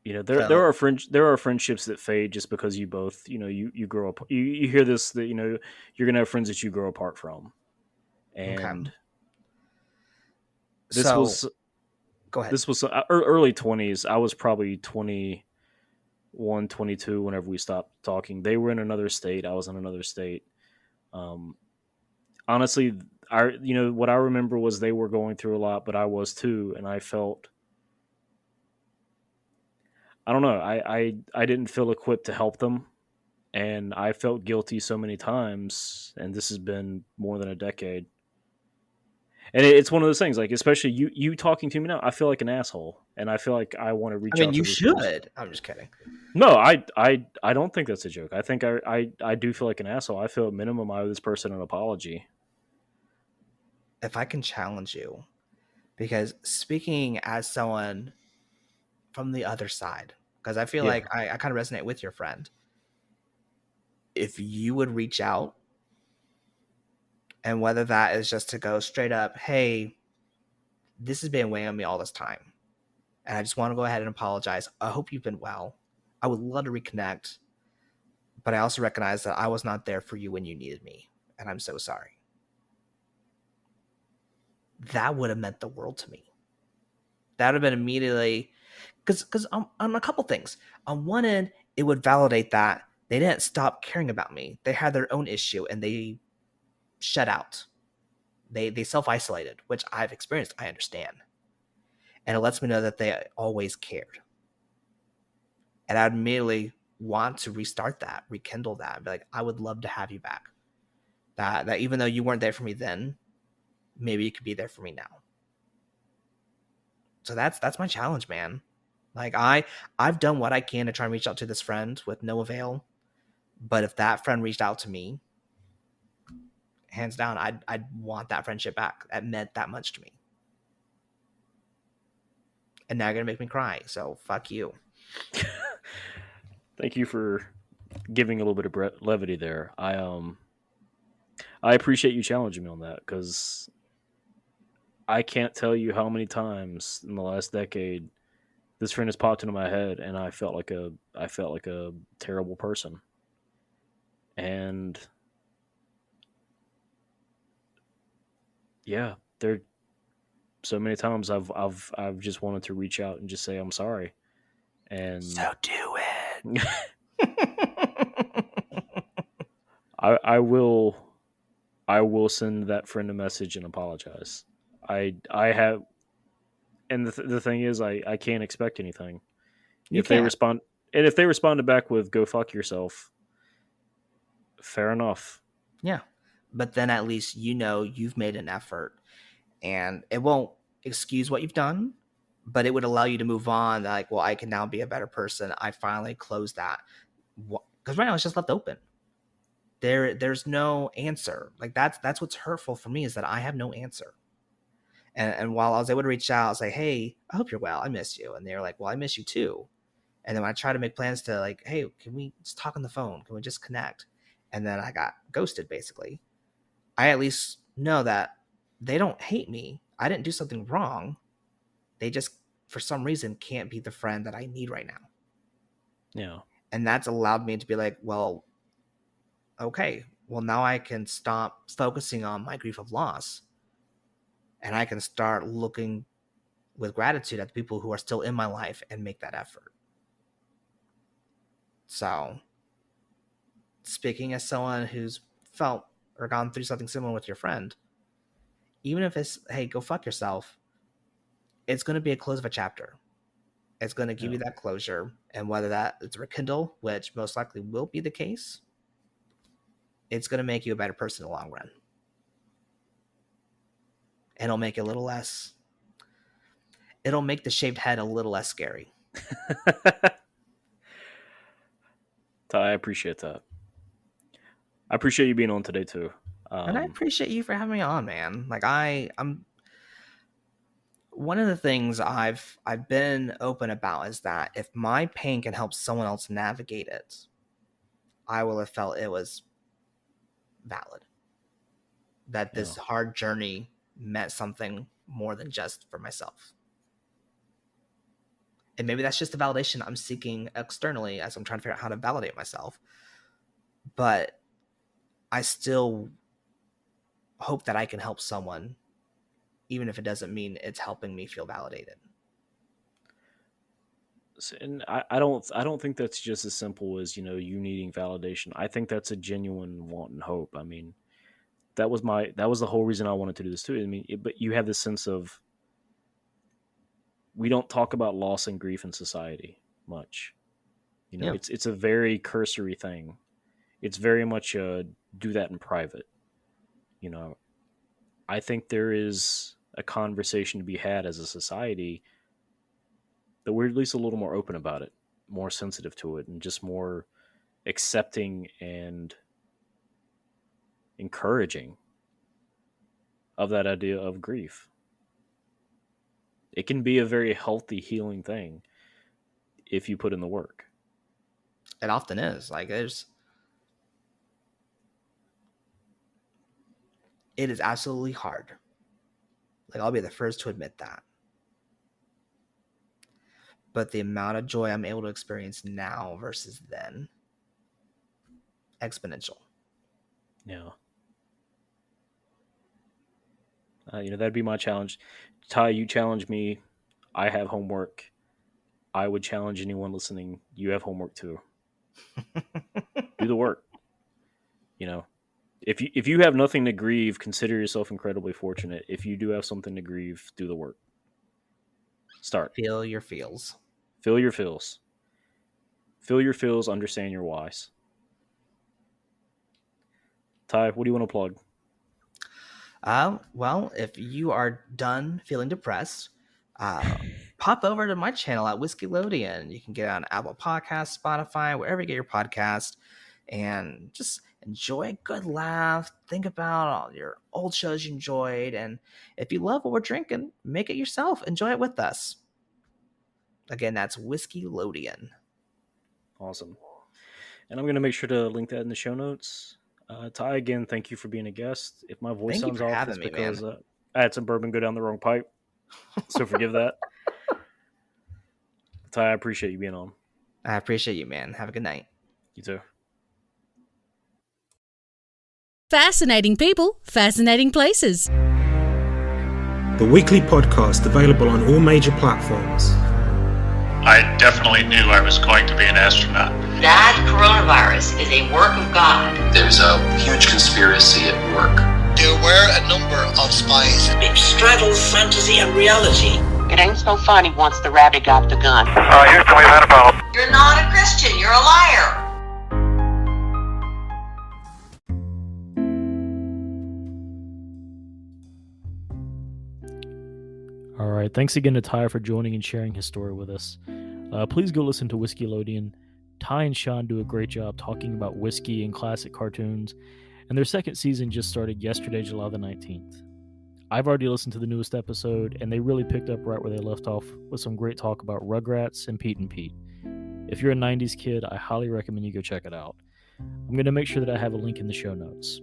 A: There
B: So
A: are friendships that fade just because you both you grow up. You hear this that you're gonna have friends that you grow apart from,
B: okay,
A: and this
B: so
A: was
B: go ahead.
A: this was early 20s. I was probably 21, 22 whenever we stopped talking. They were in another state. I was in another state. Um, Honestly, what I remember was they were going through a lot, but I was too, and I felt I don't know. I didn't feel equipped to help them, and I felt guilty so many times. And this has been more than a decade. And it's one of those things, like, especially you talking to me now, I feel like an asshole, and I feel like I want to
B: I
A: reach
B: mean,
A: out
B: you
A: to this person.
B: should. I'm just kidding.
A: No, I don't think that's a joke. I think I do feel like an asshole. I feel at minimum I owe this person an apology.
B: If I can challenge you, because speaking as someone from the other side, because I feel
A: Yeah.
B: like I kind of resonate with your friend. If you would reach out, and whether that is just to go straight up, hey, this has been weighing on me all this time, and I just want to go ahead and apologize. I hope you've been well. I would love to reconnect, but I also recognize that I was not there for you when you needed me, and I'm so sorry. That would have meant the world to me. That would have been immediately, because on a couple things. On one end, it would validate that they didn't stop caring about me. They had their own issue and they shut out. They self-isolated, which I've experienced. I understand. And it lets me know that they always cared. And I'd immediately want to restart that, rekindle that, and be like, I would love to have you back. That even though you weren't there for me then, maybe you could be there for me now. So that's my challenge, man. Like I've done what I can to try and reach out to this friend with no avail. But if that friend reached out to me, hands down, I'd want that friendship back. That meant that much to me. And now you're gonna make me cry. So fuck you.
A: Thank you for giving a little bit of levity there. I appreciate you challenging me on that, because I can't tell you how many times in the last decade this friend has popped into my head, and I felt like a terrible person. And yeah, there so many times I've just wanted to reach out and just say I'm sorry. And
B: So do it.
A: I will send that friend a message and apologize. I have, and the thing is, I can't expect anything.
B: You
A: If they
B: can't.
A: respond, and if they responded back with "Go fuck yourself," fair enough.
B: Yeah. But then at least you know you've made an effort. And it won't excuse what you've done, but it would allow you to move on. Like, well, I can now be a better person. I finally closed that. Because right now it's just left open. There's no answer. Like that's what's hurtful for me, is that I have no answer. And while I was able to reach out, say, hey, I hope you're well. I miss you. And they're like, well, I miss you too. And then when I try to make plans to, like, hey, can we just talk on the phone? Can we just connect? And then I got ghosted, basically. I at least know that they don't hate me. I didn't do something wrong. They just, for some reason, can't be the friend that I need right now.
A: Yeah.
B: And that's allowed me to be like, well, okay, well, now I can stop focusing on my grief of loss, and I can start looking with gratitude at the people who are still in my life and make that effort. So, speaking as someone who's felt or gone through something similar with your friend, even if it's, hey, go fuck yourself, it's going to be a close of a chapter. It's going to give
A: Yeah.
B: you that closure. And whether that it's rekindle, which most likely will be the case, it's going to make you a better person in the long run. And it'll make the shaved head a little less scary.
A: I appreciate that. I appreciate you being on today too.
B: And I appreciate you for having me on, man. Like I'm one of the things I've been open about is that if my pain can help someone else navigate it, I will have felt it was valid. That this hard journey meant something more than just for myself. And maybe that's just the validation I'm seeking externally as I'm trying to figure out how to validate myself. But I still hope that I can help someone, even if it doesn't mean it's helping me feel validated.
A: And I don't think that's just as simple as, you needing validation. I think that's a genuine want and hope. I mean, that was the whole reason I wanted to do this too. I mean, but you have this sense of, we don't talk about loss and grief in society much.
B: Yeah.
A: It's a very cursory thing. It's very much do that in private. I think there is a conversation to be had as a society that we're at least a little more open about it, more sensitive to it, and just more accepting and encouraging of that idea of grief. It can be a very healthy, healing thing if you put in the work.
B: It often is. Like it is absolutely hard. Like, I'll be the first to admit that. But the amount of joy I'm able to experience now versus then, exponential.
A: Yeah. That'd be my challenge. Ty, you challenge me. I have homework. I would challenge anyone listening. You have homework too. Do the work. If you have nothing to grieve, consider yourself incredibly fortunate. If you do have something to grieve, do the work. Start.
B: Feel your feels.
A: Feel your feels. Feel your feels. Understand your whys. Ty, what do you want to plug?
B: Well, if you are done feeling depressed, pop over to my channel at Whiskeylodeon. You can get it on Apple Podcasts, Spotify, wherever you get your podcast, and just enjoy a good laugh. Think about all your old shows you enjoyed, and if you love what we're drinking, make it yourself. Enjoy it with us. Again, that's Whiskeylodeon.
A: Awesome. And I'm going to make sure to link that in the show notes. Ty, again, thank you for being a guest. If my voice sounds off, it's because I had some bourbon go down the wrong pipe. So forgive that. Ty, I appreciate you being on.
B: I appreciate you, man. Have a good night.
A: You too.
C: Fascinating people, fascinating places.
D: The weekly podcast available on all major platforms.
E: I definitely knew I was going to be an astronaut.
F: That coronavirus is a work of God.
G: There's a huge conspiracy at work.
H: There were a number of spies.
I: It straddles fantasy and reality.
J: It ain't so funny once the rabbit got the gun.
E: Houston, we've had a problem.
F: You're not a Christian, you're a liar.
A: All right. Thanks again to Ty for joining and sharing his story with us. Please go listen to Whiskeylodeon. Ty and Sean do a great job talking about whiskey and classic cartoons, and their second season just started yesterday, July the 19th. I've already listened to the newest episode, and they really picked up right where they left off with some great talk about Rugrats and Pete and Pete. If you're a 90s kid, I highly recommend you go check it out. I'm going to make sure that I have a link in the show notes.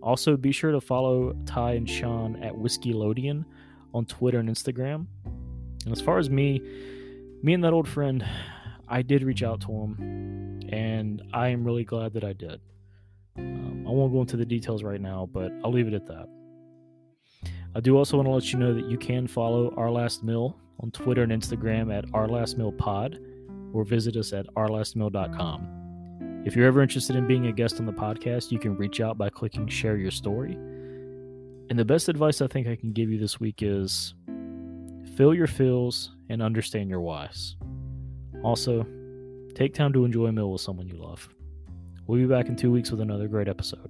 A: Also, be sure to follow Ty and Sean at Whiskeylodeon on Twitter and Instagram. And as far as me and that old friend, I did reach out to him, and I am really glad that I did. I won't go into the details right now, but I'll leave it at that. I do also want to let you know that you can follow Our Last Meal on Twitter and Instagram at Our Last Meal Pod, or visit us at ourlastmeal.com. If you're ever interested in being a guest on the podcast, you can reach out by clicking Share Your Story. And the best advice I think I can give you this week is feel your feels and understand your whys. Also, take time to enjoy a meal with someone you love. We'll be back in 2 weeks with another great episode.